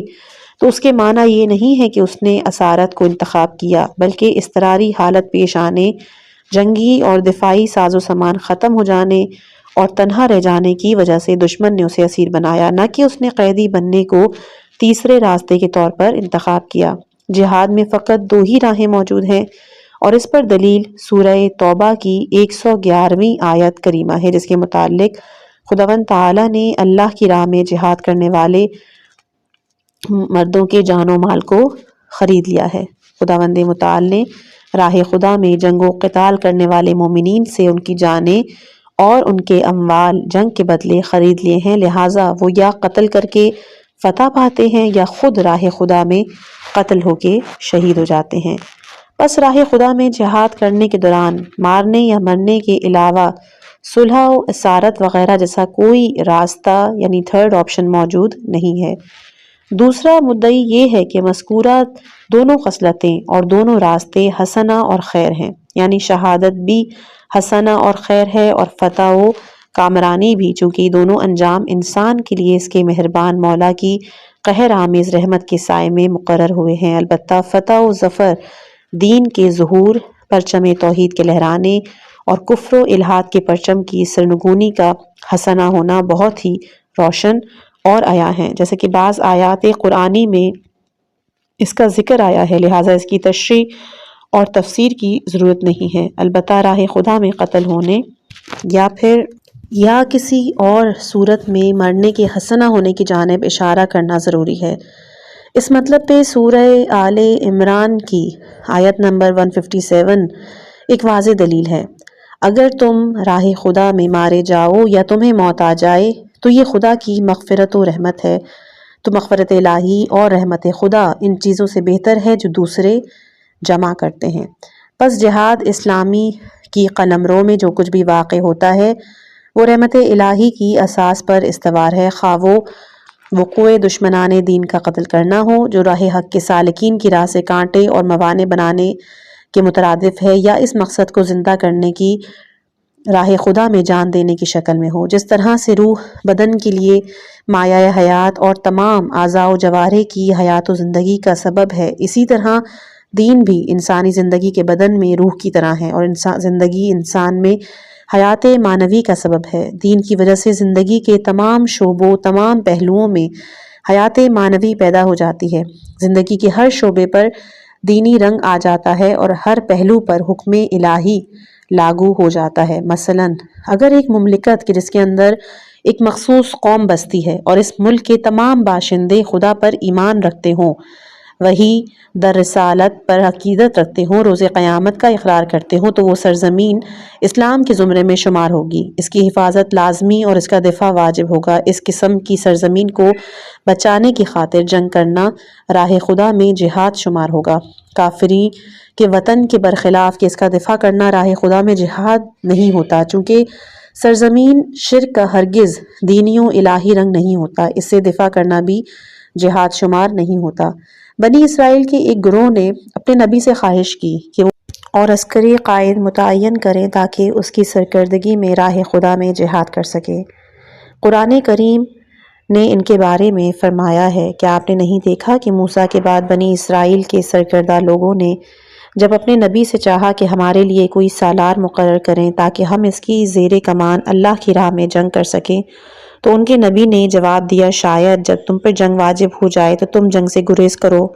تو اس کے معنی یہ نہیں ہے کہ اس نے اسارت کو انتخاب کیا، بلکہ اضطراری حالت پیش آنے، جنگی اور دفاعی ساز و سامان ختم ہو جانے اور تنہا رہ جانے کی وجہ سے دشمن نے اسے اسیر بنایا، نہ کہ اس نے قیدی بننے کو تیسرے راستے کے طور پر انتخاب کیا۔ جہاد میں فقط دو ہی راہیں موجود ہیں، اور اس پر دلیل سورہ توبہ کی 111ویں آیت کریمہ ہے، جس کے متعلق خداوند تعالیٰ نے اللہ کی راہ میں جہاد کرنے والے مردوں کے جان و مال کو خرید لیا ہے۔ خداوند متعال نے راہ خدا میں جنگ و قتال کرنے والے مومنین سے ان کی جانیں اور ان کے اموال جنگ کے بدلے خرید لیے ہیں، لہٰذا وہ یا قتل کر کے فتح پاتے ہیں یا خود راہ خدا میں قتل ہو کے شہید ہو جاتے ہیں۔ بس راہ خدا میں جہاد کرنے کے دوران مارنے یا مرنے کے علاوہ صلح و اسارت وغیرہ جیسا کوئی راستہ یعنی تھرڈ آپشن موجود نہیں ہے۔ دوسرا مدعی یہ ہے کہ مذکورہ دونوں خصلتیں اور دونوں راستے حسنہ اور خیر ہیں، یعنی شہادت بھی حسنہ اور خیر ہے اور فتح و کامرانی بھی، چونکہ یہ دونوں انجام انسان کے لیے اس کے مہربان مولا کی قہر آمیز رحمت کے سائے میں مقرر ہوئے ہیں۔ البتہ فتح و ظفر دین کے ظہور، پرچم توحید کے لہرانے اور کفر و الحاد کے پرچم کی سرنگونی کا حسنہ ہونا بہت ہی روشن اور عیاں ہیں، جیسے کہ بعض آیات قرآنی میں اس کا ذکر آیا ہے، لہٰذا اس کی تشریح اور تفسیر کی ضرورت نہیں ہے۔ البتہ راہ خدا میں قتل ہونے یا کسی اور صورت میں مرنے کے حسنہ ہونے کی جانب اشارہ کرنا ضروری ہے۔ اس مطلب پہ سورہ آل عمران کی آیت نمبر 157 ایک واضح دلیل ہے۔ اگر تم راہ خدا میں مارے جاؤ یا تمہیں موت آ جائے تو یہ خدا کی مغفرت و رحمت ہے، تو مغفرت الہی اور رحمت خدا ان چیزوں سے بہتر ہے جو دوسرے جمع کرتے ہیں۔ پس جہاد اسلامی کی قلمرو میں جو کچھ بھی واقع ہوتا ہے وہ رحمت الہی کی اساس پر استوار ہے، خواہ وہ وقوع دشمنان دین کا قتل کرنا ہو جو راہ حق کے سالکین کی راہ سے کانٹے اور موانع بنانے کے مترادف ہے، یا اس مقصد کو زندہ کرنے کی راہ خدا میں جان دینے کی شکل میں ہو۔ جس طرح سے روح بدن کے لیے مایہ حیات اور تمام اعضاء و جوارح کی حیات و زندگی کا سبب ہے، اسی طرح دین بھی انسانی زندگی کے بدن میں روح کی طرح ہے اور زندگی انسان میں حیات معنوی کا سبب ہے۔ دین کی وجہ سے زندگی کے تمام شعبوں، تمام پہلوؤں میں حیات معنوی پیدا ہو جاتی ہے۔ زندگی کے ہر شعبے پر دینی رنگ آ جاتا ہے اور ہر پہلو پر حکم الہی لاگو ہو جاتا ہے۔ مثلا اگر ایک مملکت جس کے اندر ایک مخصوص قوم بستی ہے اور اس ملک کے تمام باشندے خدا پر ایمان رکھتے ہوں، وہی در رسالت پر عقیدت رکھتے ہوں، روز قیامت کا اقرار کرتے ہوں، تو وہ سرزمین اسلام کے زمرے میں شمار ہوگی۔ اس کی حفاظت لازمی اور اس کا دفاع واجب ہوگا۔ اس قسم کی سرزمین کو بچانے کی خاطر جنگ کرنا راہ خدا میں جہاد شمار ہوگا۔ کافری کے وطن کے برخلاف کہ اس کا دفاع کرنا راہ خدا میں جہاد نہیں ہوتا، چونکہ سرزمین شرک کا ہرگز دینی و الہی رنگ نہیں ہوتا، اس سے دفاع کرنا بھی جہاد شمار نہیں ہوتا۔ بنی اسرائیل کے ایک گروہ نے اپنے نبی سے خواہش کی کہ وہ اور عسکری قائد متعین کریں تاکہ اس کی سرکردگی میں راہ خدا میں جہاد کر سکے۔ قرآن کریم نے ان کے بارے میں فرمایا ہے، کیا آپ نے نہیں دیکھا کہ موسیٰ کے بعد بنی اسرائیل کے سرکردہ لوگوں نے جب اپنے نبی سے چاہا کہ ہمارے لیے کوئی سالار مقرر کریں تاکہ ہم اس کی زیر کمان اللہ کی راہ میں جنگ کر سکیں، تو ان کے نبی نے جواب دیا، شاید جب تم پر جنگ واجب ہو جائے تو تم جنگ سے گریز کرو۔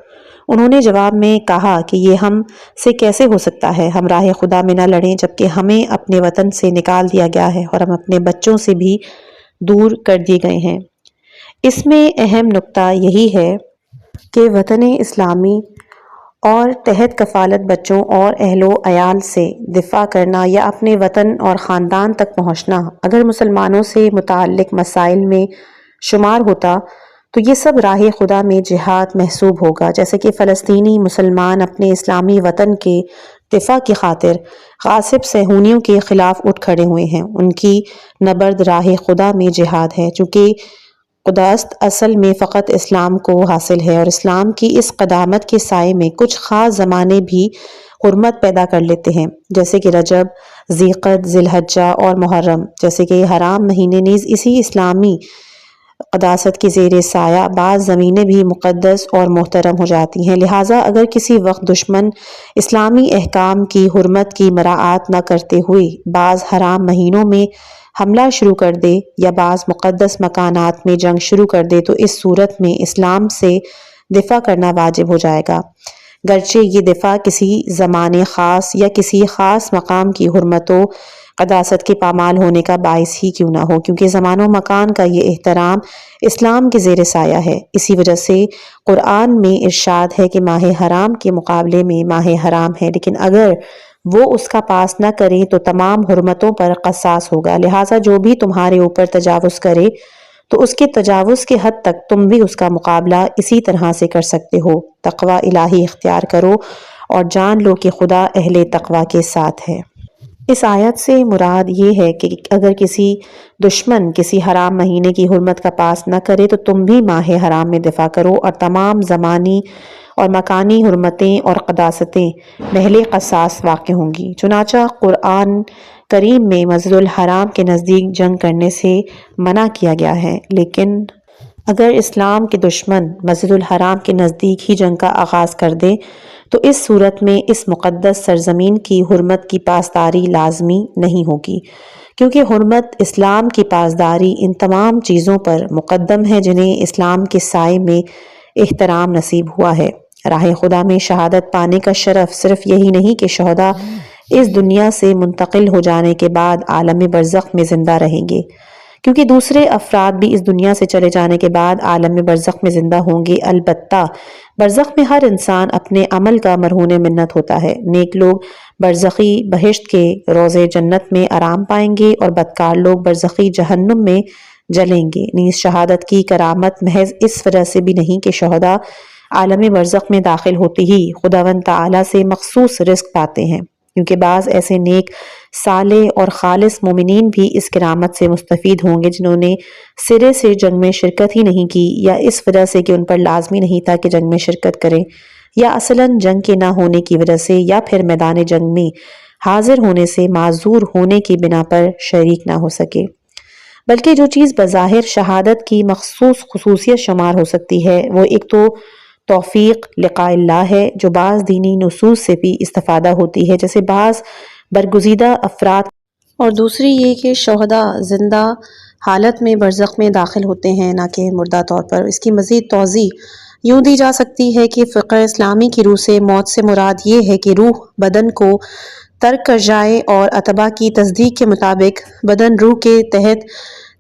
انہوں نے جواب میں کہا کہ یہ ہم سے کیسے ہو سکتا ہے، ہم راہ خدا میں نہ لڑیں جبکہ ہمیں اپنے وطن سے نکال دیا گیا ہے اور ہم اپنے بچوں سے بھی دور کر دیے گئے ہیں۔ اس میں اہم نکتہ یہی ہے کہ وطن اسلامی اور تحت کفالت بچوں اور اہل و عیال سے دفاع کرنا یا اپنے وطن اور خاندان تک پہنچنا اگر مسلمانوں سے متعلق مسائل میں شمار ہوتا تو یہ سب راہ خدا میں جہاد محسوب ہوگا، جیسے کہ فلسطینی مسلمان اپنے اسلامی وطن کے دفاع کی خاطر غاصب صہیونیوں کے خلاف اٹھ کھڑے ہوئے ہیں۔ ان کی نبرد راہ خدا میں جہاد ہے، چونکہ قدست اصل میں فقط اسلام کو حاصل ہے اور اسلام کی اس قدامت کے سائے میں کچھ خاص زمانے بھی حرمت پیدا کر لیتے ہیں، جیسے کہ رجب، ذی-قعدہ، ذی الحجہ اور محرم، جیسے کہ حرام مہینے نیز اسی اسلامی قداست کے زیر سایہ بعض زمینیں بھی مقدس اور محترم ہو جاتی ہیں۔ لہٰذا اگر کسی وقت دشمن اسلامی احکام کی حرمت کی مراعات نہ کرتے ہوئے بعض حرام مہینوں میں حملہ شروع کر دے یا بعض مقدس مکانات میں جنگ شروع کر دے تو اس صورت میں اسلام سے دفاع کرنا واجب ہو جائے گا، گرچہ یہ دفاع کسی زمانے خاص یا کسی خاص مقام کی حرمت و قداست کے پامال ہونے کا باعث ہی کیوں نہ ہو، کیونکہ زمان و مکان کا یہ احترام اسلام کے زیر سایہ ہے۔ اسی وجہ سے قرآن میں ارشاد ہے کہ ماہ حرام کے مقابلے میں ماہ حرام ہے، لیکن اگر وہ اس کا پاس نہ کریں تو تمام حرمتوں پر قصاص ہوگا، لہٰذا جو بھی تمہارے اوپر تجاوز کرے تو اس کے تجاوز کے حد تک تم بھی اس کا مقابلہ اسی طرح سے کر سکتے ہو۔ تقوی الہی اختیار کرو اور جان لو کہ خدا اہل تقوی کے ساتھ ہے۔ اس آیت سے مراد یہ ہے کہ اگر کسی دشمن کسی حرام مہینے کی حرمت کا پاس نہ کرے تو تم بھی ماہ حرام میں دفاع کرو، اور تمام زمانی اور مکانی حرمتیں اور قداستیں محل قصاص واقع ہوں گی۔ چنانچہ قرآن کریم میں مسجد الحرام کے نزدیک جنگ کرنے سے منع کیا گیا ہے، لیکن اگر اسلام کے دشمن مسجد الحرام کے نزدیک ہی جنگ کا آغاز کر دے تو اس صورت میں اس مقدس سرزمین کی حرمت کی پاسداری لازمی نہیں ہوگی، کیونکہ حرمت اسلام کی پاسداری ان تمام چیزوں پر مقدم ہے جنہیں اسلام کے سائے میں احترام نصیب ہوا ہے۔ راہ خدا میں شہادت پانے کا شرف صرف یہی نہیں کہ شہداء اس دنیا سے منتقل ہو جانے کے بعد عالم برزخ میں زندہ رہیں گے، کیونکہ دوسرے افراد بھی اس دنیا سے چلے جانے کے بعد عالم برزخ میں زندہ ہوں گے۔ البتہ برزخ میں ہر انسان اپنے عمل کا مرہون منت ہوتا ہے۔ نیک لوگ برزخی بہشت کے روضے جنت میں آرام پائیں گے اور بدکار لوگ برزخی جہنم میں جلیں گے۔ نیز شہادت کی کرامت محض اس وجہ سے بھی نہیں کہ شہداء عالم برزخ میں داخل ہوتے ہی خداوند تعالیٰ سے مخصوص رزق پاتے ہیں، کیونکہ بعض ایسے نیک صالح اور خالص مومنین بھی اس کرامت سے مستفید ہوں گے جنہوں نے سرے سے جنگ میں شرکت ہی نہیں کی، یا اس وجہ سے کہ ان پر لازمی نہیں تھا کہ جنگ میں شرکت کریں، یا اصلاً جنگ کے نہ ہونے کی وجہ سے، یا پھر میدان جنگ میں حاضر ہونے سے معذور ہونے کی بنا پر شریک نہ ہو سکے۔ بلکہ جو چیز بظاہر شہادت کی مخصوص خصوصیت شمار ہو سکتی ہے وہ ایک تو توفیق لقاء اللہ ہے، جو بعض دینی نصوص سے بھی استفادہ ہوتی ہے، جیسے بعض برگزیدہ افراد، اور دوسری یہ کہ شہداء زندہ حالت میں برزخ میں داخل ہوتے ہیں نہ کہ مردہ طور پر۔ اس کی مزید توضیح یوں دی جا سکتی ہے کہ فقہ اسلامی کی روح سے موت سے مراد یہ ہے کہ روح بدن کو ترک کر جائے اور اتباع کی تصدیق کے مطابق بدن روح کے تحت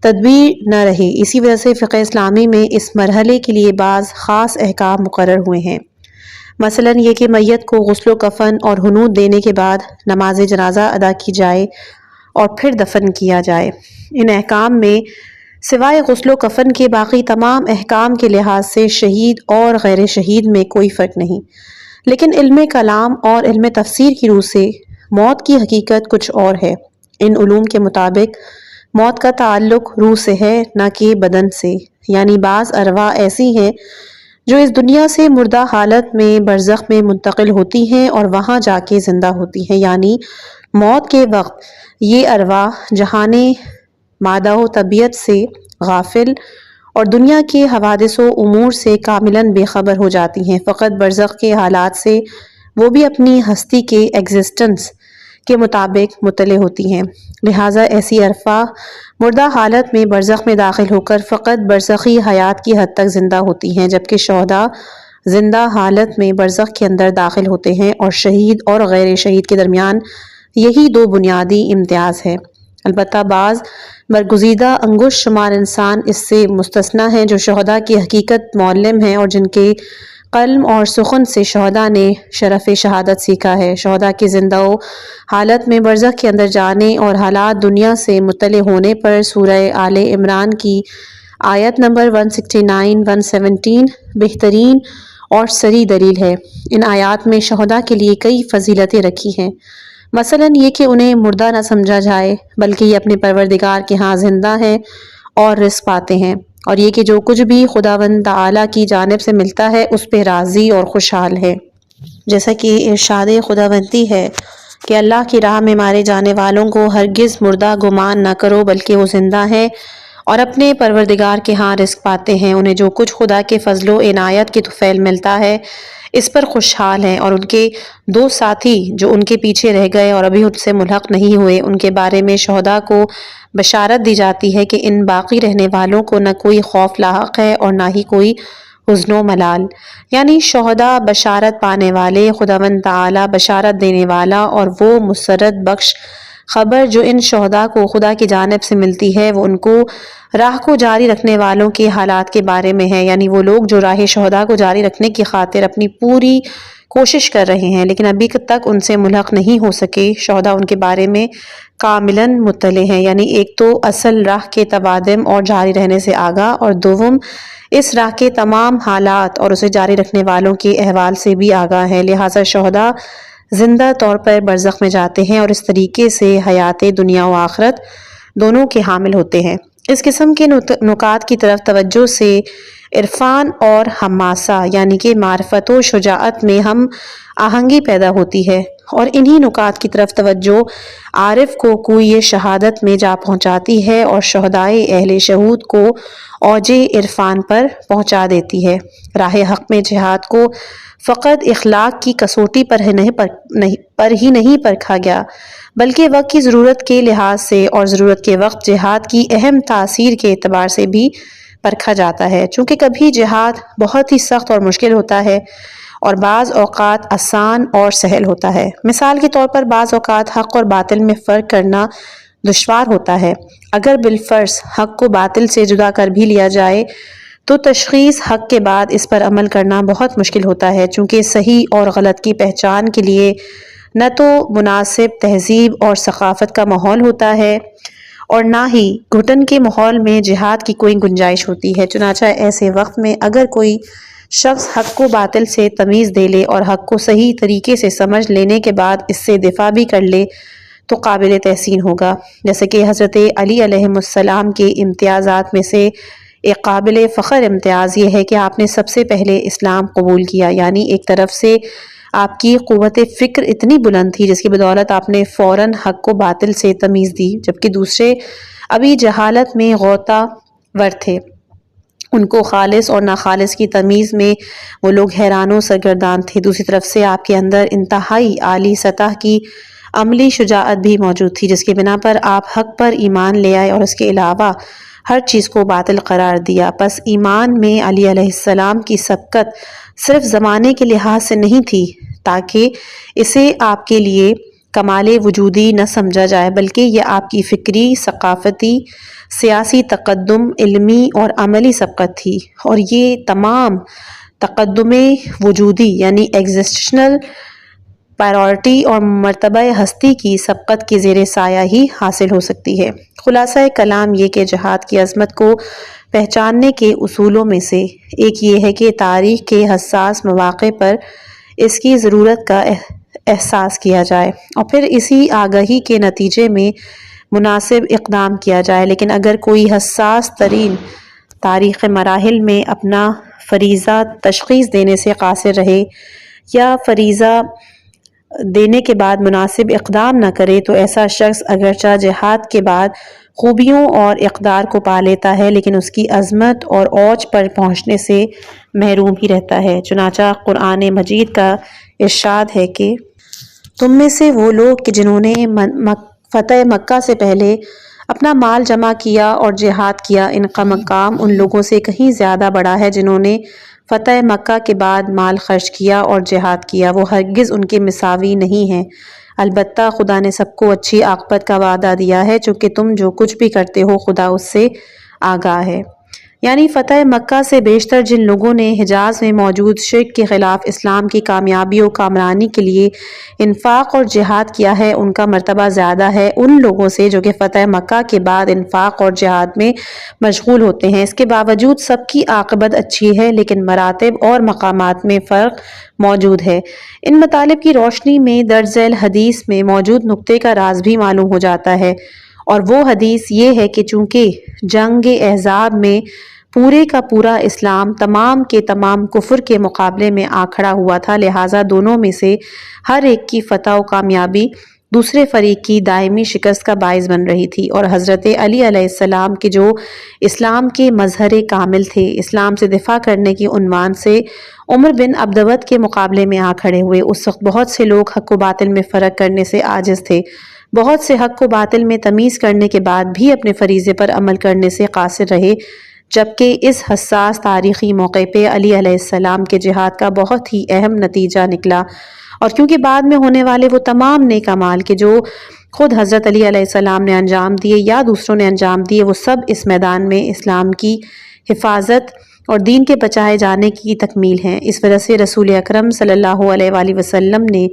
تدبیر نہ رہے۔ اسی وجہ سے فقہ اسلامی میں اس مرحلے کے لیے بعض خاص احکام مقرر ہوئے ہیں، مثلاً یہ کہ میت کو غسل و کفن اور حنوط دینے کے بعد نماز جنازہ ادا کی جائے اور پھر دفن کیا جائے۔ ان احکام میں سوائے غسل و کفن کے باقی تمام احکام کے لحاظ سے شہید اور غیر شہید میں کوئی فرق نہیں، لیکن علم کلام اور علم تفسیر کی روح سے موت کی حقیقت کچھ اور ہے۔ ان علوم کے مطابق موت کا تعلق روح سے ہے نہ کہ بدن سے، یعنی بعض ارواح ایسی ہیں جو اس دنیا سے مردہ حالت میں برزخ میں منتقل ہوتی ہیں اور وہاں جا کے زندہ ہوتی ہیں، یعنی موت کے وقت یہ ارواح جہان مادہ و طبیعت سے غافل اور دنیا کے حوادث و امور سے کاملاً بے خبر ہو جاتی ہیں۔ فقط برزخ کے حالات سے وہ بھی اپنی ہستی کے ایگزسٹنس کے مطابق مطلع ہوتی ہیں، لہٰذا ایسی ارواح مردہ حالت میں برزخ میں داخل ہو کر فقط برزخی حیات کی حد تک زندہ ہوتی ہیں، جبکہ شہداء زندہ حالت میں برزخ کے اندر داخل ہوتے ہیں، اور شہید اور غیر شہید کے درمیان یہی دو بنیادی امتیاز ہے۔ البتہ بعض برگزیدہ انگشت شمار انسان اس سے مستثنیٰ ہیں جو شہداء کی حقیقت معلم ہیں اور جن کے قلم اور سخن سے شہداء نے شرف شہادت سیکھا ہے۔ شہداء کے زندہ حالت میں برزخ کے اندر جانے اور حالات دنیا سے مطلع ہونے پر سورہ آل عمران کی آیت نمبر 169 117 بہترین اور صریح دلیل ہے۔ ان آیات میں شہداء کے لیے کئی فضیلتیں رکھی ہیں، مثلاً یہ کہ انہیں مردہ نہ سمجھا جائے بلکہ یہ اپنے پروردگار کے ہاں زندہ ہیں اور رزق پاتے ہیں، اور یہ کہ جو کچھ بھی خداوند تعالیٰ کی جانب سے ملتا ہے اس پہ راضی اور خوشحال ہے، جیسا کہ ارشاد خداوندی ہے کہ اللہ کی راہ میں مارے جانے والوں کو ہرگز مردہ گمان نہ کرو بلکہ وہ زندہ ہیں اور اپنے پروردگار کے ہاں رزق پاتے ہیں۔ انہیں جو کچھ خدا کے فضل و عنایت کے طفیل ملتا ہے اس پر خوشحال ہیں، اور ان کے دو ساتھی جو ان کے پیچھے رہ گئے اور ابھی ان سے ملحق نہیں ہوئے، ان کے بارے میں شہداء کو بشارت دی جاتی ہے کہ ان باقی رہنے والوں کو نہ کوئی خوف لاحق ہے اور نہ ہی کوئی حزن و ملال، یعنی شہداء بشارت پانے والے، خداوند تعالیٰ بشارت دینے والا اور وہ مسرت بخش خبر جو ان شہداء کو خدا کی جانب سے ملتی ہے وہ ان کو راہ کو جاری رکھنے والوں کے حالات کے بارے میں ہے، یعنی وہ لوگ جو راہ شہداء کو جاری رکھنے کی خاطر اپنی پوری کوشش کر رہے ہیں لیکن ابھی تک ان سے ملحق نہیں ہو سکے، شہداء ان کے بارے میں کاملاً مطلع ہیں، یعنی ایک تو اصل راہ کے تقادم اور جاری رہنے سے آگاہ، اور دوم اس راہ کے تمام حالات اور اسے جاری رکھنے والوں کے احوال سے بھی آگاہ ہے۔ لہٰذا شہداء زندہ طور پر برزخ میں جاتے ہیں اور اس طریقے سے حیات دنیا و آخرت دونوں کے حامل ہوتے ہیں۔ اس قسم کے نکات کی طرف توجہ سے عرفان اور حماسہ یعنی کہ معرفت و شجاعت میں ہم آہنگی پیدا ہوتی ہے، اور انہی نکات کی طرف توجہ عارف کو کوئی شہادت میں جا پہنچاتی ہے اور شہدائے اہل شہود کو اوج عرفان پر پہنچا دیتی ہے۔ راہ حق میں جہاد کو فقط اخلاق کی کسوٹی پر ہی نہیں پرکھا گیا بلکہ وقت کی ضرورت کے لحاظ سے اور ضرورت کے وقت جہاد کی اہم تاثیر کے اعتبار سے بھی پرکھا جاتا ہے، چونکہ کبھی جہاد بہت ہی سخت اور مشکل ہوتا ہے اور بعض اوقات آسان اور سہل ہوتا ہے۔ مثال کے طور پر بعض اوقات حق اور باطل میں فرق کرنا دشوار ہوتا ہے۔ اگر بالفرض حق کو باطل سے جدا کر بھی لیا جائے تو تشخیص حق کے بعد اس پر عمل کرنا بہت مشکل ہوتا ہے، چونکہ صحیح اور غلط کی پہچان کے لیے نہ تو مناسب تہذیب اور ثقافت کا ماحول ہوتا ہے اور نہ ہی گھٹن کے ماحول میں جہاد کی کوئی گنجائش ہوتی ہے۔ چنانچہ ایسے وقت میں اگر کوئی شخص حق کو باطل سے تمیز دے لے اور حق کو صحیح طریقے سے سمجھ لینے کے بعد اس سے دفاع بھی کر لے تو قابل تحسین ہوگا، جیسے کہ حضرت علی علیہ السلام کے امتیازات میں سے ایک قابل فخر امتیاز یہ ہے کہ آپ نے سب سے پہلے اسلام قبول کیا، یعنی ایک طرف سے آپ کی قوت فکر اتنی بلند تھی جس کی بدولت آپ نے فوراً حق کو باطل سے تمیز دی، جبکہ دوسرے ابھی جہالت میں غوطہ ور تھے، ان کو خالص اور ناخالص کی تمیز میں وہ لوگ حیران و سرگردان تھے۔ دوسری طرف سے آپ کے اندر انتہائی عالی سطح کی عملی شجاعت بھی موجود تھی جس کی بنا پر آپ حق پر ایمان لے آئے اور اس کے علاوہ ہر چیز کو باطل قرار دیا۔ پس ایمان میں علی علیہ السلام کی سبقت صرف زمانے کے لحاظ سے نہیں تھی تاکہ اسے آپ کے لیے کمال وجودی نہ سمجھا جائے، بلکہ یہ آپ کی فکری، ثقافتی، سیاسی تقدم، علمی اور عملی سبقت تھی، اور یہ تمام تقدم وجودی یعنی ایگزسٹیشنل پرائیورٹی اور مرتبہ ہستی کی سبقت کے زیر سایہ ہی حاصل ہو سکتی ہے۔ خلاصہ کلام یہ کہ جہاد کی عظمت کو پہچاننے کے اصولوں میں سے ایک یہ ہے کہ تاریخ کے حساس مواقع پر اس کی ضرورت کا احساس کیا جائے اور پھر اسی آگاہی کے نتیجے میں مناسب اقدام کیا جائے، لیکن اگر کوئی حساس ترین تاریخ مراحل میں اپنا فریضہ تشخیص دینے سے قاصر رہے یا فریضہ دینے کے بعد مناسب اقدام نہ کرے تو ایسا شخص اگرچہ جہاد کے بعد خوبیوں اور اقدار کو پا لیتا ہے لیکن اس کی عظمت اور اوج پر پہنچنے سے محروم ہی رہتا ہے۔ چنانچہ قرآن مجید کا ارشاد ہے کہ تم میں سے وہ لوگ کہ جنہوں نے فتح مکہ سے پہلے اپنا مال جمع کیا اور جہاد کیا، ان کا مقام ان لوگوں سے کہیں زیادہ بڑا ہے جنہوں نے فتح مکہ کے بعد مال خرچ کیا اور جہاد کیا، وہ ہرگز ان کے مساوی نہیں ہیں۔ البتہ خدا نے سب کو اچھی عاقبت کا وعدہ دیا ہے، چونکہ تم جو کچھ بھی کرتے ہو خدا اس سے آگاہ ہے۔ یعنی فتح مکہ سے بیشتر جن لوگوں نے حجاز میں موجود شرک کے خلاف اسلام کی کامیابی و کامرانی کے لیے انفاق اور جہاد کیا ہے، ان کا مرتبہ زیادہ ہے ان لوگوں سے جو کہ فتح مکہ کے بعد انفاق اور جہاد میں مشغول ہوتے ہیں۔ اس کے باوجود سب کی عاقبت اچھی ہے، لیکن مراتب اور مقامات میں فرق موجود ہے۔ ان مطالب کی روشنی میں درج ذیل حدیث میں موجود نقطے کا راز بھی معلوم ہو جاتا ہے، اور وہ حدیث یہ ہے کہ چونکہ جنگ احزاب میں پورے کا پورا اسلام تمام کے تمام کفر کے مقابلے میں آ کھڑا ہوا تھا، لہٰذا دونوں میں سے ہر ایک کی فتح و کامیابی دوسرے فریق کی دائمی شکست کا باعث بن رہی تھی، اور حضرت علی علیہ السلام کے جو اسلام کے مظہر کامل تھے، اسلام سے دفاع کرنے کے عنوان سے عمر بن عبدود کے مقابلے میں آ کھڑے ہوئے۔ اس وقت بہت سے لوگ حق و باطل میں فرق کرنے سے عاجز تھے، بہت سے حق و باطل میں تمیز کرنے کے بعد بھی اپنے فریضے پر عمل کرنے سے قاصر رہے، جبکہ اس حساس تاریخی موقع پہ علی علیہ السلام کے جہاد کا بہت ہی اہم نتیجہ نکلا، اور کیونکہ بعد میں ہونے والے وہ تمام نیک اعمال کے جو خود حضرت علی علیہ السلام نے انجام دیے یا دوسروں نے انجام دیے، وہ سب اس میدان میں اسلام کی حفاظت اور دین کے بچائے جانے کی تکمیل ہیں۔ اس وجہ سے رسول اکرم صلی اللہ علیہ وآلہ وسلم نے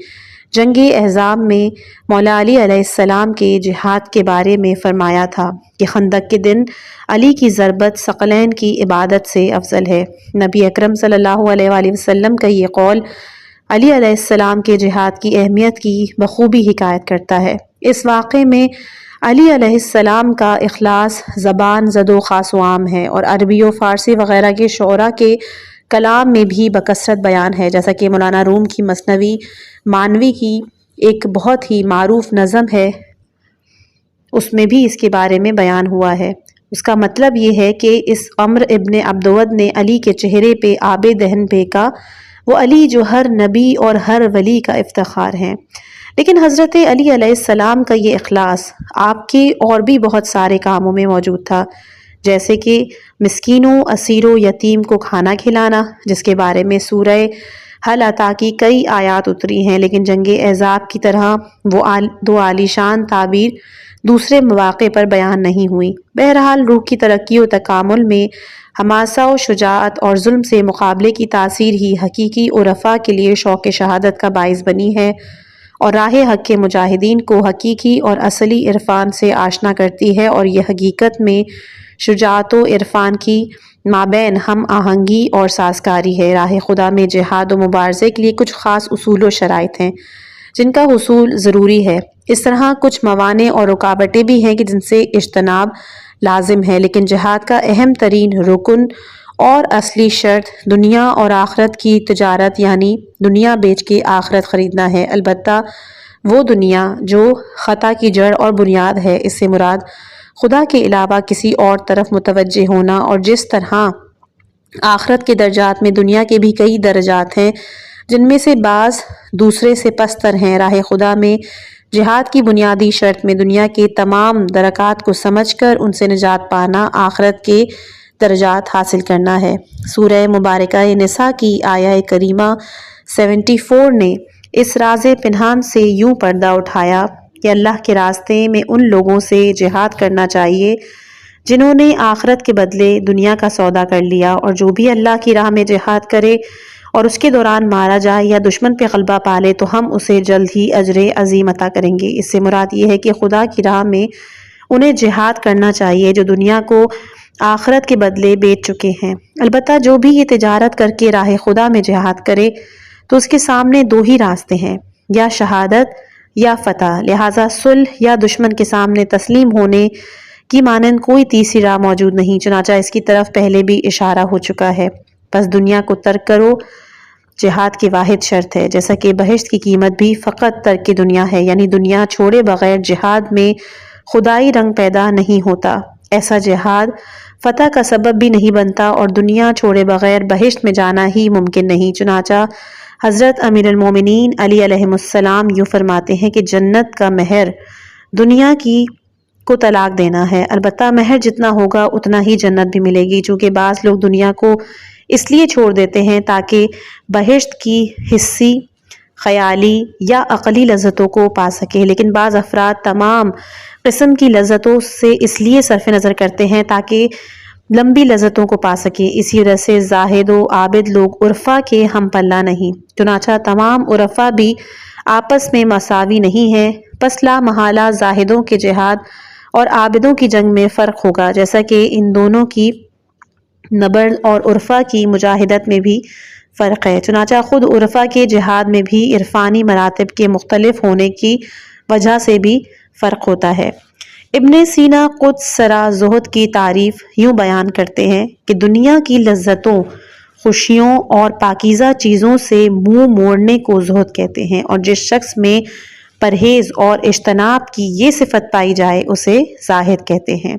جنگ احزاب میں مولا علی علیہ السلام کے جہاد کے بارے میں فرمایا تھا کہ خندق کے دن علی کی ضربت ثقلین کی عبادت سے افضل ہے۔ نبی اکرم صلی اللہ علیہ وآلہ وسلم کا یہ قول علی علیہ السلام کے جہاد کی اہمیت کی بخوبی حکایت کرتا ہے۔ اس واقعے میں علی علیہ السلام کا اخلاص زبان زد و خاص و عام ہے اور عربی و فارسی وغیرہ کے شعراء کے کلام میں بھی بکثرت بیان ہے، جیسا کہ مولانا روم کی مثنوی مانوی کی ایک بہت ہی معروف نظم ہے، اس میں بھی اس کے بارے میں بیان ہوا ہے۔ اس کا مطلب یہ ہے کہ اس عمر ابن عبدود نے علی کے چہرے پہ آب دہن پھینکا، وہ علی جو ہر نبی اور ہر ولی کا افتخار ہیں۔ لیکن حضرت علی علیہ السلام کا یہ اخلاص آپ کے اور بھی بہت سارے کاموں میں موجود تھا، جیسے کہ مسکینوں، اسیروں، یتیم کو کھانا کھلانا، جس کے بارے میں سورہ حل عطا کی کئی آیات اتری ہیں، لیکن جنگ احزاب کی طرح وہ دو عالیشان تعبیر دوسرے مواقع پر بیان نہیں ہوئی۔ بہرحال روح کی ترقی و تکامل میں حماسہ و شجاعت اور ظلم سے مقابلے کی تاثیر ہی حقیقی عرفاء کے لیے شوق شہادت کا باعث بنی ہے اور راہ حق کے مجاہدین کو حقیقی اور اصلی عرفان سے آشنا کرتی ہے، اور یہ حقیقت میں شجاعت و عرفان کی مابین ہم آہنگی اور سازگاری ہے۔ راہ خدا میں جہاد و مبارزے کے لیے کچھ خاص اصول و شرائط ہیں جن کا حصول ضروری ہے۔ اس طرح کچھ موانع اور رکاوٹیں بھی ہیں کہ جن سے اجتناب لازم ہے، لیکن جہاد کا اہم ترین رکن اور اصلی شرط دنیا اور آخرت کی تجارت، یعنی دنیا بیچ کے آخرت خریدنا ہے۔ البتہ وہ دنیا جو خطا کی جڑ اور بنیاد ہے، اس سے مراد خدا کے علاوہ کسی اور طرف متوجہ ہونا، اور جس طرح آخرت کے درجات میں دنیا کے بھی کئی درجات ہیں جن میں سے بعض دوسرے سے پستر ہیں۔ راہ خدا میں جہاد کی بنیادی شرط میں دنیا کے تمام درکات کو سمجھ کر ان سے نجات پانا، آخرت کے درجات حاصل کرنا ہے۔ سورہ مبارکہ نساء کی آیہ کریمہ 74 نے اس راز پنہان سے یوں پردہ اٹھایا کہ اللہ کے راستے میں ان لوگوں سے جہاد کرنا چاہیے جنہوں نے آخرت کے بدلے دنیا کا سودا کر لیا، اور جو بھی اللہ کی راہ میں جہاد کرے اور اس کے دوران مارا جائے یا دشمن پہ غلبہ پالے تو ہم اسے جلد ہی اجر عظیم عطا کریں گے۔ اس سے مراد یہ ہے کہ خدا کی راہ میں انہیں جہاد کرنا چاہیے جو دنیا کو آخرت کے بدلے بیچ چکے ہیں۔ البتہ جو بھی یہ تجارت کر کے راہ خدا میں جہاد کرے تو اس کے سامنے دو ہی راستے ہیں، یا شہادت یا فتح، لہٰذا صلح یا دشمن کے سامنے تسلیم ہونے کی مانند کوئی تیسری راہ موجود نہیں، چنانچہ اس کی طرف پہلے بھی اشارہ ہو چکا ہے۔ بس دنیا کو ترک کرو جہاد کی واحد شرط ہے، جیسا کہ بہشت کی قیمت بھی فقط ترک دنیا ہے، یعنی دنیا چھوڑے بغیر جہاد میں خدائی رنگ پیدا نہیں ہوتا۔ ایسا جہاد فتح کا سبب بھی نہیں بنتا اور دنیا چھوڑے بغیر بہشت میں جانا ہی ممکن نہیں۔ چنانچہ حضرت امیر المومنین علی علیہ السلام یوں فرماتے ہیں کہ جنت کا مہر دنیا کی کو طلاق دینا ہے، البتہ مہر جتنا ہوگا اتنا ہی جنت بھی ملے گی، چونکہ بعض لوگ دنیا کو اس لیے چھوڑ دیتے ہیں تاکہ بہشت کی حسی، خیالی یا عقلی لذتوں کو پا سکیں، لیکن بعض افراد تمام قسم کی لذتوں سے اس لیے صرف نظر کرتے ہیں تاکہ لمبی لذتوں کو پا سکیں۔ اسی وجہ سے زاہد و عابد لوگ عرفا کے ہم پلہ نہیں، چنانچہ تمام عرفا بھی آپس میں مساوی نہیں ہیں، پس لا محالہ زاہدوں کے جہاد اور عابدوں کی جنگ میں فرق ہوگا، جیسا کہ ان دونوں کی نبرد اور عرفا کی مجاہدت میں بھی فرق ہے۔ چنانچہ خود عرفا کے جہاد میں بھی عرفانی مراتب کے مختلف ہونے کی وجہ سے بھی فرق ہوتا ہے۔ ابن سینا قدس سرا زہد کی تعریف یوں بیان کرتے ہیں کہ دنیا کی لذتوں، خوشیوں اور پاکیزہ چیزوں سے منہ موڑنے کو زہد کہتے ہیں، اور جس شخص میں پرہیز اور اجتناب کی یہ صفت پائی جائے اسے زاہد کہتے ہیں۔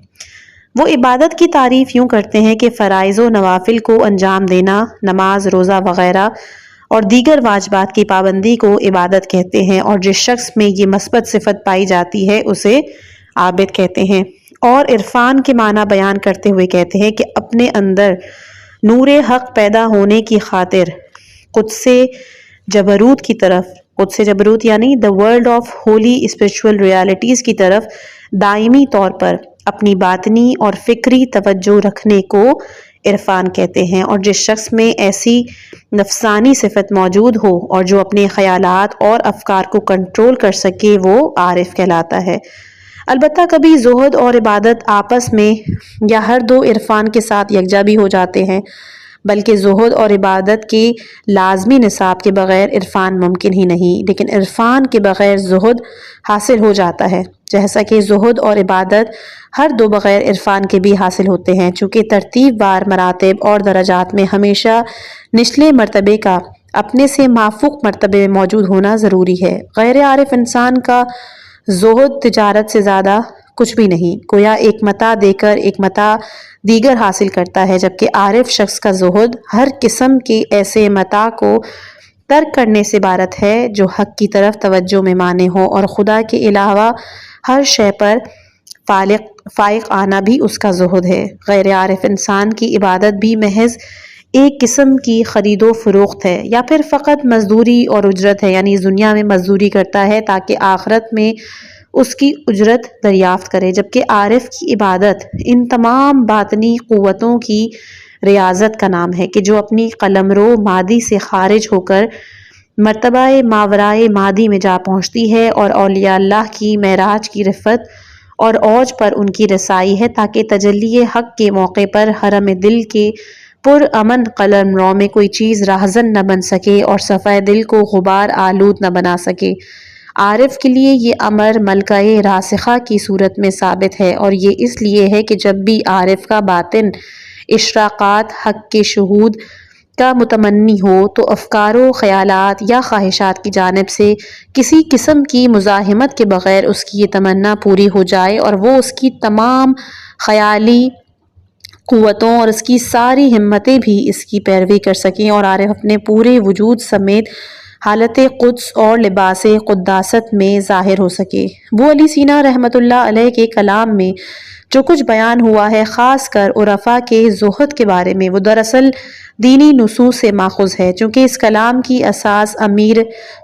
وہ عبادت کی تعریف یوں کرتے ہیں کہ فرائض و نوافل کو انجام دینا، نماز، روزہ وغیرہ اور دیگر واجبات کی پابندی کو عبادت کہتے ہیں، اور جس شخص میں یہ مثبت صفت پائی جاتی ہے اسے عابد کہتے ہیں۔ اور عرفان کے معنی بیان کرتے ہوئے کہتے ہیں کہ اپنے اندر نور حق پیدا ہونے کی خاطر قدس جبروت کی طرف قدس جبروت یعنی the world of holy spiritual realities کی طرف دائمی طور پر اپنی باطنی اور فکری توجہ رکھنے کو عرفان کہتے ہیں، اور جس شخص میں ایسی نفسانی صفت موجود ہو اور جو اپنے خیالات اور افکار کو کنٹرول کر سکے وہ عارف کہلاتا ہے۔ البتہ کبھی زہد اور عبادت آپس میں یا ہر دو عرفان کے ساتھ یکجا بھی ہو جاتے ہیں، بلکہ زہد اور عبادت کے لازمی نصاب کے بغیر عرفان ممکن ہی نہیں، لیکن عرفان کے بغیر زہد حاصل ہو جاتا ہے، جیسا کہ زہد اور عبادت ہر دو بغیر عرفان کے بھی حاصل ہوتے ہیں، چونکہ ترتیب وار مراتب اور درجات میں ہمیشہ نچلے مرتبے کا اپنے سے مافوق مرتبے میں موجود ہونا ضروری ہے۔ غیر عارف انسان کا زہد تجارت سے زیادہ کچھ بھی نہیں، گویا ایک متاع دے کر ایک متاع دیگر حاصل کرتا ہے، جبکہ عارف شخص کا زہد ہر قسم کے ایسے متاع کو ترک کرنے سے عبارت ہے جو حق کی طرف توجہ میں مانے ہو، اور خدا کے علاوہ ہر شے پر فائق آنا بھی اس کا زہد ہے۔ غیر عارف انسان کی عبادت بھی محض ایک قسم کی خرید و فروخت ہے، یا پھر فقط مزدوری اور اجرت ہے، یعنی دنیا میں مزدوری کرتا ہے تاکہ آخرت میں اس کی اجرت دریافت کرے، جبکہ عارف کی عبادت ان تمام باطنی قوتوں کی ریاضت کا نام ہے کہ جو اپنی قلمرو مادی سے خارج ہو کر مرتبہ ماورائے مادی میں جا پہنچتی ہے، اور اولیاء اللہ کی معراج کی رفعت اور اوج پر ان کی رسائی ہے تاکہ تجلی حق کے موقع پر حرم دل کے پر امن قلمرو میں کوئی چیز راہزن نہ بن سکے اور صفحہ دل کو غبار آلود نہ بنا سکے۔ عارف کے لیے یہ امر ملکہ راسخہ کی صورت میں ثابت ہے، اور یہ اس لیے ہے کہ جب بھی عارف کا باطن اشراقات حق کے شہود کا متمنی ہو تو افکار و خیالات یا خواہشات کی جانب سے کسی قسم کی مزاحمت کے بغیر اس کی یہ تمنا پوری ہو جائے اور وہ اس کی تمام خیالی قوتوں اور اس کی ساری ہمتیں بھی اس کی پیروی کر سکیں، اور عارف اپنے پورے وجود سمیت حالت قدس اور لباس قداست میں ظاہر ہو سکے۔ ابو علی سینا رحمۃ اللہ علیہ کے کلام میں جو کچھ بیان ہوا ہے، خاص کر عرفاء کے زہد کے بارے میں، وہ دراصل دینی نصوص سے ماخوذ ہے، چونکہ اس کلام کی اساس امیر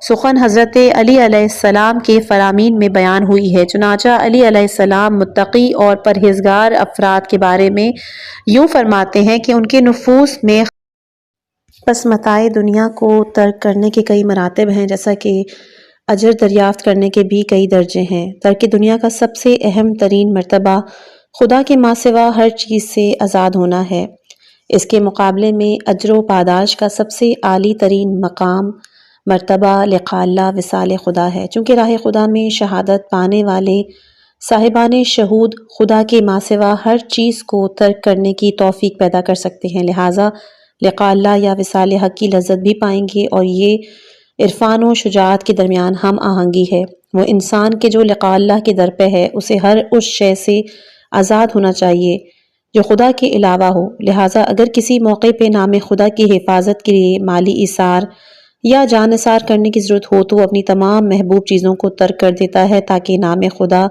سخن حضرت علی علیہ السلام کے فرامین میں بیان ہوئی ہے۔ چنانچہ علی علیہ السلام متقی اور پرہیزگار افراد کے بارے میں یوں فرماتے ہیں کہ ان کے نفوس میں پس متاع دنیا کو ترک کرنے کے کئی مراتب ہیں، جیسا کہ اجر دریافت کرنے کے بھی کئی درجے ہیں۔ ترک دنیا کا سب سے اہم ترین مرتبہ خدا کے ماں سوا ہر چیز سے آزاد ہونا ہے۔ اس کے مقابلے میں اجر و پاداش کا سب سے عالی ترین مقام مرتبہ لقاء اللہ وصال خدا ہے، چونکہ راہ خدا میں شہادت پانے والے صاحبان شہود خدا کے ماں سوا ہر چیز کو ترک کرنے کی توفیق پیدا کر سکتے ہیں، لہٰذا لقاء اللہ یا وصال حق کی لذت بھی پائیں گے، اور یہ عرفان و شجاعت کے درمیان ہم آہنگی ہے۔ وہ انسان کے جو لقاء اللہ کے در پہ ہے اسے ہر اس شے سے آزاد ہونا چاہیے جو خدا کے علاوہ ہو، لہٰذا اگر کسی موقع پہ نام خدا کی حفاظت کے لیے مالی ایثار یا جان نثار کرنے کی ضرورت ہو تو وہ اپنی تمام محبوب چیزوں کو ترک کر دیتا ہے تاکہ نام خدا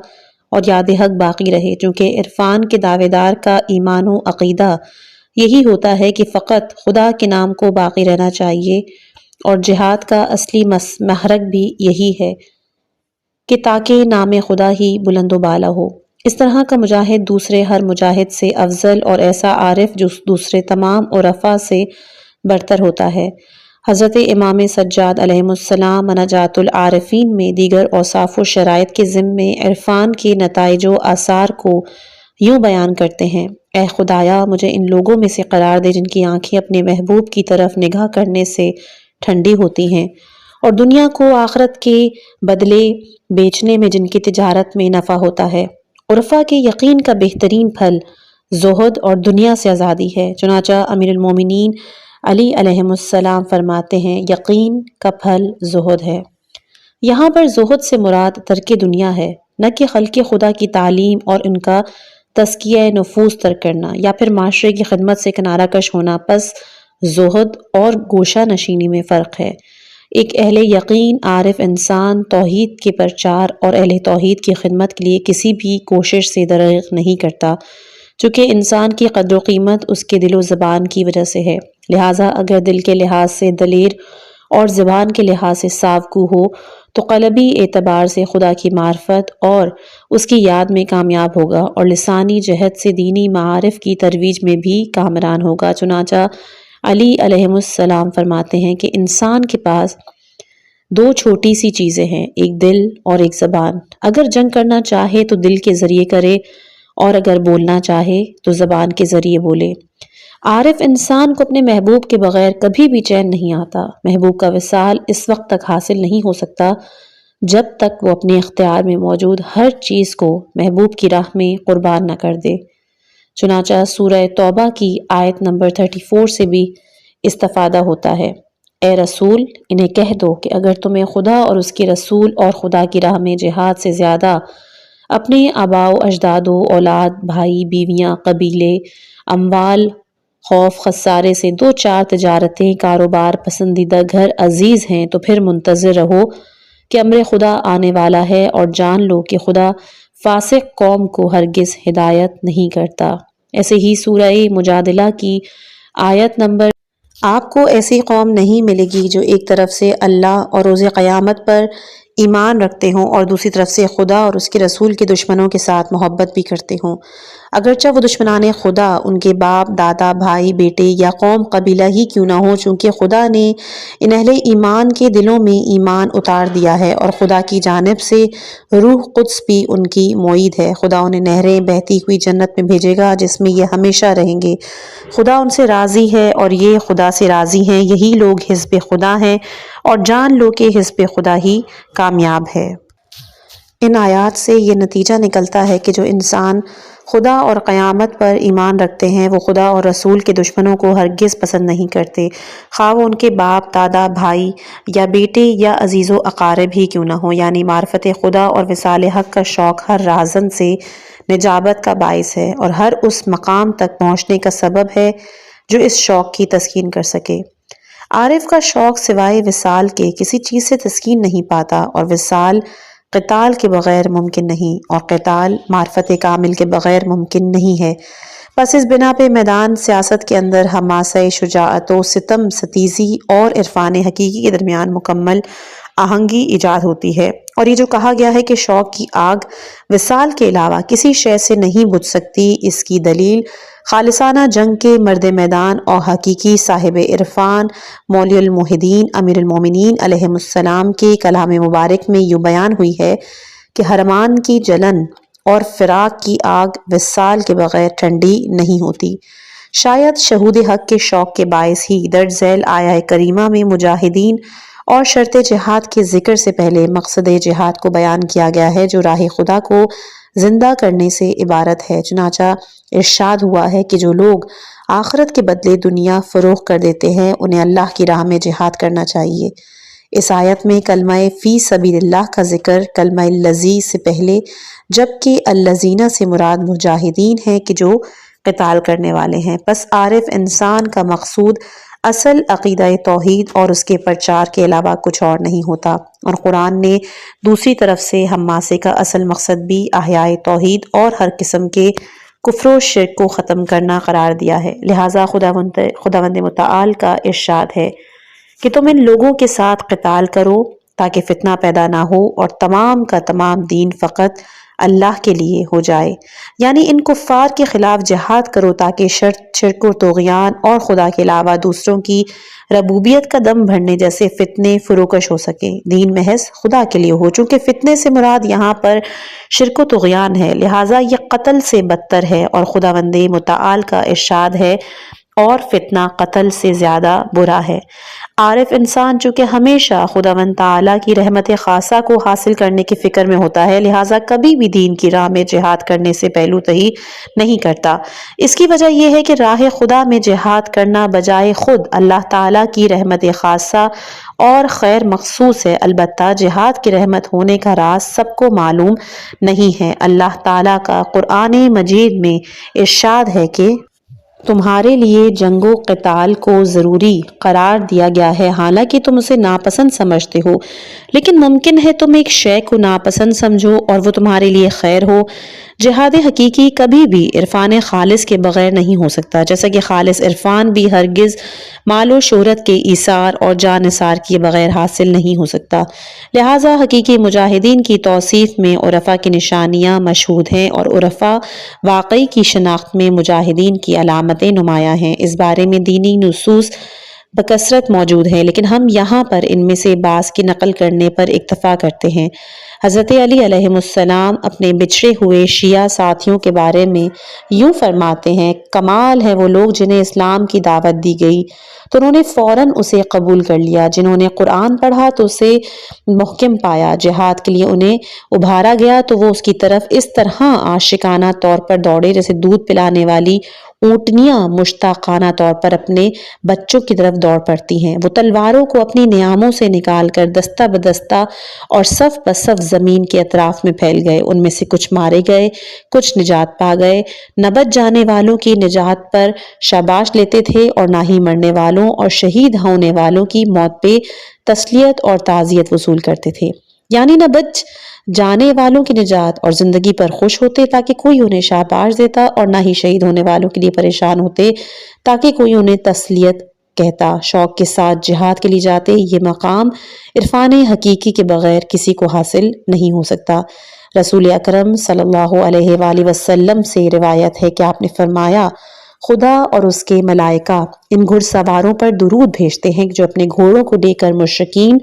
اور یاد حق باقی رہے، چونکہ عرفان کے دعوے دار کا ایمان و عقیدہ یہی ہوتا ہے کہ فقط خدا کے نام کو باقی رہنا چاہیے، اور جہاد کا اصلی محرک بھی یہی ہے کہ تاکہ نام خدا ہی بلند و بالا ہو۔ اس طرح کا مجاہد دوسرے ہر مجاہد سے افضل اور ایسا عارف جو دوسرے تمام عرفاء سے برتر ہوتا ہے۔ حضرت امام سجاد علیہ السلام مناجات العارفین میں دیگر اوصاف و شرائط کے ضمن عرفان کے نتائج و آثار کو یوں بیان کرتے ہیں: اے خدایا، مجھے ان لوگوں میں سے قرار دے جن کی آنکھیں اپنے محبوب کی طرف نگاہ کرنے سے ٹھنڈی ہوتی ہیں، اور دنیا کو آخرت کے بدلے بیچنے میں جن کی تجارت میں نفع ہوتا ہے۔ عرفاء کے یقین کا بہترین پھل زہد اور دنیا سے آزادی ہے، چنانچہ امیر المومنین علی علیہ السلام فرماتے ہیں: یقین کا پھل زہد ہے۔ یہاں پر زہد سے مراد ترک دنیا ہے، نہ کہ خلق خدا کی تعلیم اور ان کا تزکیہ نفوس ترک کرنا یا پھر معاشرے کی خدمت سے کنارہ کش ہونا۔ پس زہد اور گوشہ نشینی میں فرق ہے۔ ایک اہل یقین عارف انسان توحید کے پرچار اور اہل توحید کی خدمت کے لیے کسی بھی کوشش سے دریغ نہیں کرتا، چونکہ انسان کی قدر و قیمت اس کے دل و زبان کی وجہ سے ہے، لہٰذا اگر دل کے لحاظ سے دلیر اور زبان کے لحاظ سے صاف گو ہو تو قلبی اعتبار سے خدا کی معرفت اور اس کی یاد میں کامیاب ہوگا، اور لسانی جہت سے دینی معارف کی ترویج میں بھی کامران ہوگا۔ چنانچہ علی علیہ السلام فرماتے ہیں کہ انسان کے پاس دو چھوٹی سی چیزیں ہیں، ایک دل اور ایک زبان۔ اگر جنگ کرنا چاہے تو دل کے ذریعے کرے، اور اگر بولنا چاہے تو زبان کے ذریعے بولے۔ عارف انسان کو اپنے محبوب کے بغیر کبھی بھی چین نہیں آتا۔ محبوب کا وصال اس وقت تک حاصل نہیں ہو سکتا جب تک وہ اپنے اختیار میں موجود ہر چیز کو محبوب کی راہ میں قربان نہ کر دے۔ چنانچہ سورہ توبہ کی آیت نمبر 34 سے بھی استفادہ ہوتا ہے۔ اے رسول، انہیں کہہ دو کہ اگر تمہیں خدا اور اس کے رسول اور خدا کی راہ میں جہاد سے زیادہ اپنے آباء و اجداد و اولاد، بھائی بیویاں، قبیلے، اموال، خوف خسارے سے دو چار تجارتیں، کاروبار، پسندیدہ گھر عزیز ہیں تو پھر منتظر رہو کہ امر خدا آنے والا ہے، اور جان لو کہ خدا فاسق قوم کو ہرگز ہدایت نہیں کرتا۔ ایسے ہی سورہ مجادلہ کی آیت نمبر، آپ کو ایسی قوم نہیں ملے گی جو ایک طرف سے اللہ اور روز قیامت پر ایمان رکھتے ہوں اور دوسری طرف سے خدا اور اس کے رسول کے دشمنوں کے ساتھ محبت بھی کرتے ہوں، اگرچہ وہ دشمنان خدا ان کے باپ، دادا، بھائی، بیٹے یا قوم قبیلہ ہی کیوں نہ ہو، چونکہ خدا نے ان اہل ایمان کے دلوں میں ایمان اتار دیا ہے، اور خدا کی جانب سے روح قدس بھی ان کی معید ہے۔ خدا انہیں نہریں بہتی ہوئی جنت میں بھیجے گا جس میں یہ ہمیشہ رہیں گے۔ خدا ان سے راضی ہے اور یہ خدا سے راضی ہیں، یہی لوگ حزب خدا ہیں، اور جان لو کہ حزب خدا ہی کامیاب ہے۔ ان آیات سے یہ نتیجہ نکلتا ہے کہ جو انسان خدا اور قیامت پر ایمان رکھتے ہیں وہ خدا اور رسول کے دشمنوں کو ہرگز پسند نہیں کرتے، خواہ وہ ان کے باپ، دادا، بھائی یا بیٹے یا عزیز و اقارب ہی کیوں نہ ہوں۔ یعنی معرفت خدا اور وصال حق کا شوق ہر راہزن سے نجابت کا باعث ہے، اور ہر اس مقام تک پہنچنے کا سبب ہے جو اس شوق کی تسکین کر سکے۔ عارف کا شوق سوائے وصال کے کسی چیز سے تسکین نہیں پاتا، اور وصال قتال کے بغیر ممکن نہیں، اور قتال معرفت کامل کے بغیر ممکن نہیں ہے۔ بس اس بنا پہ میدان سیاست کے اندر حماسہ شجاعت و ستم ستیزی اور عرفان حقیقی کے درمیان مکمل آہنگی ایجاد ہوتی ہے، اور یہ جو کہا گیا ہے کہ شوق کی آگ وصال کے علاوہ کسی شے سے نہیں بجھ سکتی، اس کی دلیل خالصانہ جنگ کے مرد میدان اور حقیقی صاحب عرفان مولی الموحدین امیر المومنین علیہ السلام کے کلام مبارک میں یوں بیان ہوئی ہے کہ حرمان کی جلن اور فراق کی آگ وصال کے بغیر ٹھنڈی نہیں ہوتی۔ شاید شہود حق کے شوق کے باعث ہی درج ذیل آیہ کریمہ میں مجاہدین اور شرط جہاد کے ذکر سے پہلے مقصد جہاد کو بیان کیا گیا ہے، جو راہ خدا کو زندہ کرنے سے عبارت ہے۔ چنانچہ ارشاد ہوا ہے کہ جو لوگ آخرت کے بدلے دنیا فروخت کر دیتے ہیں انہیں اللہ کی راہ میں جہاد کرنا چاہیے۔ اس آیت میں کلمہ فی سبیل اللہ کا ذکر کلمہ الذی سے پہلے، جبکہ الذین سے مراد مجاہدین ہیں کہ جو قتال کرنے والے ہیں۔ پس عارف انسان کا مقصود اصل عقیدہ توحید اور اس کے پرچار کے علاوہ کچھ اور نہیں ہوتا، اور قرآن نے دوسری طرف سے حماسے کا اصل مقصد بھی احیاء توحید اور ہر قسم کے کفر و شرک کو ختم کرنا قرار دیا ہے۔ لہٰذا خداوند متعال کا ارشاد ہے کہ تم ان لوگوں کے ساتھ قتال کرو تاکہ فتنہ پیدا نہ ہو، اور تمام کا تمام دین فقط اللہ کے لیے ہو جائے۔ یعنی ان کفار کے خلاف جہاد کرو تاکہ شرک و طغیان اور خدا کے علاوہ دوسروں کی ربوبیت کا دم بھرنے جیسے فتنے فروکش ہو سکیں، دین محض خدا کے لیے ہو۔ چونکہ فتنے سے مراد یہاں پر شرک و طغیان ہے، لہٰذا یہ قتل سے بدتر ہے، اور خداوند متعال کا ارشاد ہے اور فتنہ قتل سے زیادہ برا ہے۔ عارف انسان چونکہ ہمیشہ خداوند تعالیٰ کی رحمت خاصہ کو حاصل کرنے کی فکر میں ہوتا ہے، لہٰذا کبھی بھی دین کی راہ میں جہاد کرنے سے پہلو تہی نہیں کرتا۔ اس کی وجہ یہ ہے کہ راہ خدا میں جہاد کرنا بجائے خود اللہ تعالیٰ کی رحمت خاصہ اور خیر مخصوص ہے، البتہ جہاد کی رحمت ہونے کا راز سب کو معلوم نہیں ہے۔ اللہ تعالیٰ کا قرآن مجید میں ارشاد ہے کہ تمہارے لیے جنگ و قتال کو ضروری قرار دیا گیا ہے، حالانکہ تم اسے ناپسند سمجھتے ہو، لیکن ممکن ہے تم ایک شے کو ناپسند سمجھو اور وہ تمہارے لیے خیر ہو۔ جہاد حقیقی کبھی بھی عرفان خالص کے بغیر نہیں ہو سکتا، جیسا کہ خالص عرفان بھی ہرگز مال و شہرت کے ایثار اور جان نثار کیے بغیر حاصل نہیں ہو سکتا۔ لہٰذا حقیقی مجاہدین کی توصیف میں عرفا کی نشانیاں مشہود ہیں، اور عرفا واقعی کی شناخت میں مجاہدین کی علامتیں نمایاں ہیں۔ اس بارے میں دینی نصوص بکثرت موجود ہیں، لیکن ہم یہاں پر ان میں سے بعض کی نقل کرنے پر اکتفا کرتے ہیں۔ حضرت علی علیہ السلام اپنے بچھڑے ہوئے شیعہ ساتھیوں کے بارے میں یوں فرماتے ہیں: کمال ہے وہ لوگ جنہیں اسلام کی دعوت دی گئی تو انہوں نے فوراً اسے قبول کر لیا، جنہوں نے قرآن پڑھا تو اسے محکم پایا، جہاد کے لیے انہیں ابھارا گیا تو وہ اس کی طرف اس طرح عاشقانہ طور پر دوڑے جیسے دودھ پلانے والی اونٹنیاں مشتاقانہ طور پر اپنے بچوں کی طرف دوڑ پڑتی ہیں۔ وہ تلواروں کو اپنی نیاموں سے نکال کر دستہ بدستہ اور صف بصف زمین کے اطراف میں پھیل گئے، ان میں سے کچھ مارے گئے، کچھ نجات پا گئے۔ نہ بچ جانے والوں کی نجات پر شاباش لیتے تھے اور نہ ہی مرنے والوں اور شہید ہونے والوں کی موت پہ تسلیت اور تعزیت وصول کرتے تھے، یعنی نہ بچ جانے والوں کی نجات اور زندگی پر خوش ہوتے تاکہ کوئی انہیں شاباش دیتا، اور نہ ہی شہید ہونے والوں کے لیے پریشان ہوتے تاکہ کوئی انہیں تسلیت کہتا۔ شوق کے ساتھ جہاد کے لیے جاتے، یہ مقام عرفان حقیقی کے بغیر کسی کو حاصل نہیں ہو سکتا۔ رسول اکرم صلی اللہ علیہ وآلہ وسلم سے روایت ہے کہ آپ نے فرمایا: خدا اور اس کے ملائکہ ان گھڑ سواروں پر درود بھیجتے ہیں جو اپنے گھوڑوں کو لے کر مشرکین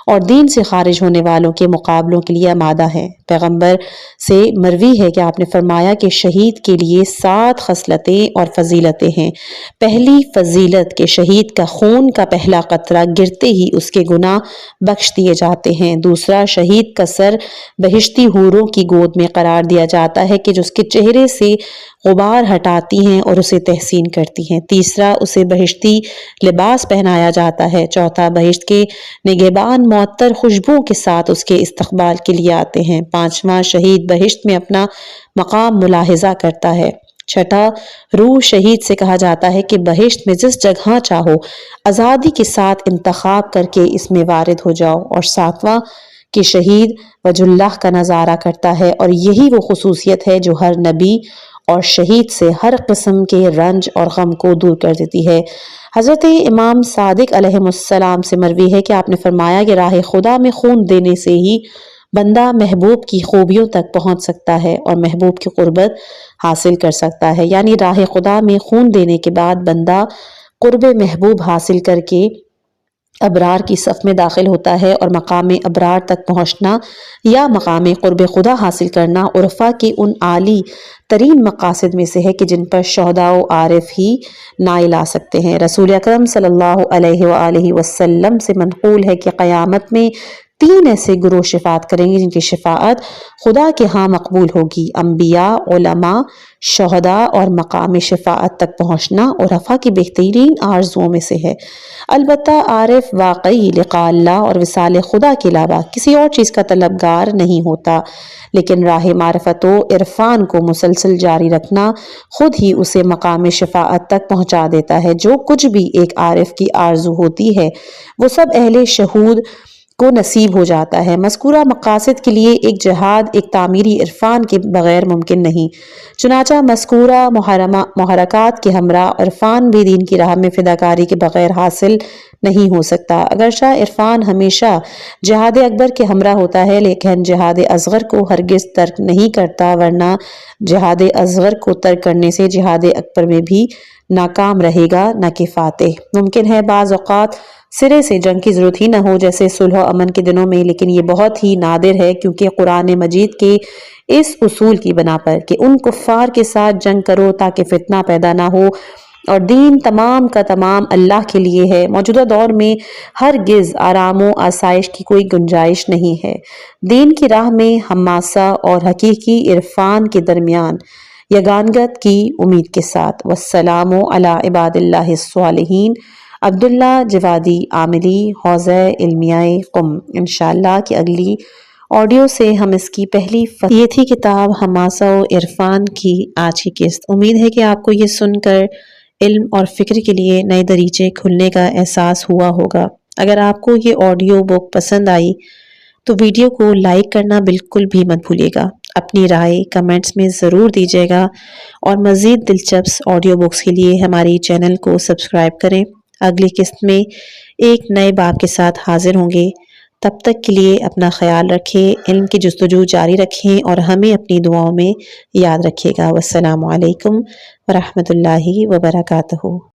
اور دین سے خارج ہونے والوں کے مقابلوں کے لیے آمادہ ہے۔ پیغمبر سے مروی ہے کہ آپ نے فرمایا کہ شہید کے لیے 7 خصلتیں اور فضیلتیں ہیں۔ پہلی فضیلت کہ شہید کا خون کا پہلا قطرہ گرتے ہی اس کے گناہ بخش دیے جاتے ہیں۔ دوسرا، شہید کا سر بہشتی حوروں کی گود میں قرار دیا جاتا ہے کہ جو اس کے چہرے سے غبار ہٹاتی ہیں اور اسے تحسین کرتی ہیں۔ تیسرا، اسے بہشتی لباس پہنایا جاتا ہے۔ چوتھا، بہشت کے نگہبان معطر خوشبوؤں کے ساتھ اس کے استقبال کے لیے آتے ہیں۔ پانچواں، شہید بہشت میں اپنا مقام ملاحظہ کرتا ہے۔ چھٹا، روح شہید سے کہا جاتا ہے کہ بہشت میں جس جگہ چاہو آزادی کے ساتھ انتخاب کر کے اس میں وارد ہو جاؤ۔ اور ساتواں کہ شہید وجہ اللہ کا نظارہ کرتا ہے، اور یہی وہ خصوصیت ہے جو ہر نبی اور شہید سے ہر قسم کے رنج اور غم کو دور کر دیتی ہے۔ حضرت امام صادق علیہ السلام سے مروی ہے کہ آپ نے فرمایا کہ راہ خدا میں خون دینے سے ہی بندہ محبوب کی خوبیوں تک پہنچ سکتا ہے اور محبوب کی قربت حاصل کر سکتا ہے، یعنی راہ خدا میں خون دینے کے بعد بندہ قرب محبوب حاصل کر کے ابرار کی صف میں داخل ہوتا ہے، اور مقام ابرار تک پہنچنا یا مقام قرب خدا حاصل کرنا عرفا کے ان عالی ترین مقاصد میں سے ہے کہ جن پر شہداء و عارف ہی نائل آ سکتے ہیں۔ رسول اکرم صلی اللہ علیہ وآلہ وسلم سے منقول ہے کہ قیامت میں 3 ایسے گروہ شفاعت کریں گے جن کی شفاعت خدا کے ہاں مقبول ہوگی: انبیاء، علماء، شہداء، اور مقام شفاعت تک پہنچنا عرفا کی بہترین آرزوؤں میں سے ہے۔ البتہ عارف واقعی لقاء اللہ اور وصال خدا کے علاوہ کسی اور چیز کا طلبگار نہیں ہوتا، لیکن راہ معرفت و عرفان کو مسلسل جاری رکھنا خود ہی اسے مقام شفاعت تک پہنچا دیتا ہے۔ جو کچھ بھی ایک عارف کی آرزو ہوتی ہے وہ سب اہل شہود کو نصیب ہو جاتا ہے۔ مذکورہ مقاصد کے لیے ایک جہاد ایک تعمیری عرفان کے بغیر ممکن نہیں، چنانچہ مذکورہ محرکات کے ہمراہ عرفان بھی دین کی راہ میں فداکاری کے بغیر حاصل نہیں ہو سکتا۔ اگرچہ عرفان ہمیشہ جہاد اکبر کے ہمراہ ہوتا ہے، لیکن جہاد اصغر کو ہرگز ترک نہیں کرتا، ورنہ جہاد اصغر کو ترک کرنے سے جہاد اکبر میں بھی ناکام رہے گا نہ کہ فاتح۔ ممکن ہے بعض اوقات سرے سے جنگ کی ضرورت ہی نہ ہو، جیسے صلح و امن کے دنوں میں، لیکن یہ بہت ہی نادر ہے، کیونکہ قرآن مجید کے اس اصول کی بنا پر کہ ان کفار کے ساتھ جنگ کرو تاکہ فتنہ پیدا نہ ہو اور دین تمام کا تمام اللہ کے لیے ہے، موجودہ دور میں ہرگز آرام و آسائش کی کوئی گنجائش نہیں ہے۔ دین کی راہ میں حماسہ اور حقیقی عرفان کے درمیان یگانگت کی امید کے ساتھ، والسلام علی عباد اللہ الصالحین۔ عبداللہ جوادی عاملی، حوزہ علمیہ قم۔ انشاءاللہ کہ اگلی آڈیو سے ہم اس کی پہلی یہ تھی کتاب حماسہ و عرفان کی آج کی قسط۔ امید ہے کہ آپ کو یہ سن کر علم اور فکر کے لیے نئے دریچے کھلنے کا احساس ہوا ہوگا۔ اگر آپ کو یہ آڈیو بک پسند آئی تو ویڈیو کو لائک کرنا بالکل بھی مت بھولیے گا۔ اپنی رائے کمنٹس میں ضرور دیجیے گا، اور مزید دلچسپ آڈیو بکس کے لیے ہماری چینل کو سبسکرائب کریں۔ اگلی قسط میں ایک نئے باب کے ساتھ حاضر ہوں گے۔ تب تک کے لیے اپنا خیال رکھیں، علم کی جستجو جاری رکھیں اور ہمیں اپنی دعاؤں میں یاد رکھیے گا۔ والسلام علیکم ورحمۃ اللہ وبرکاتہ۔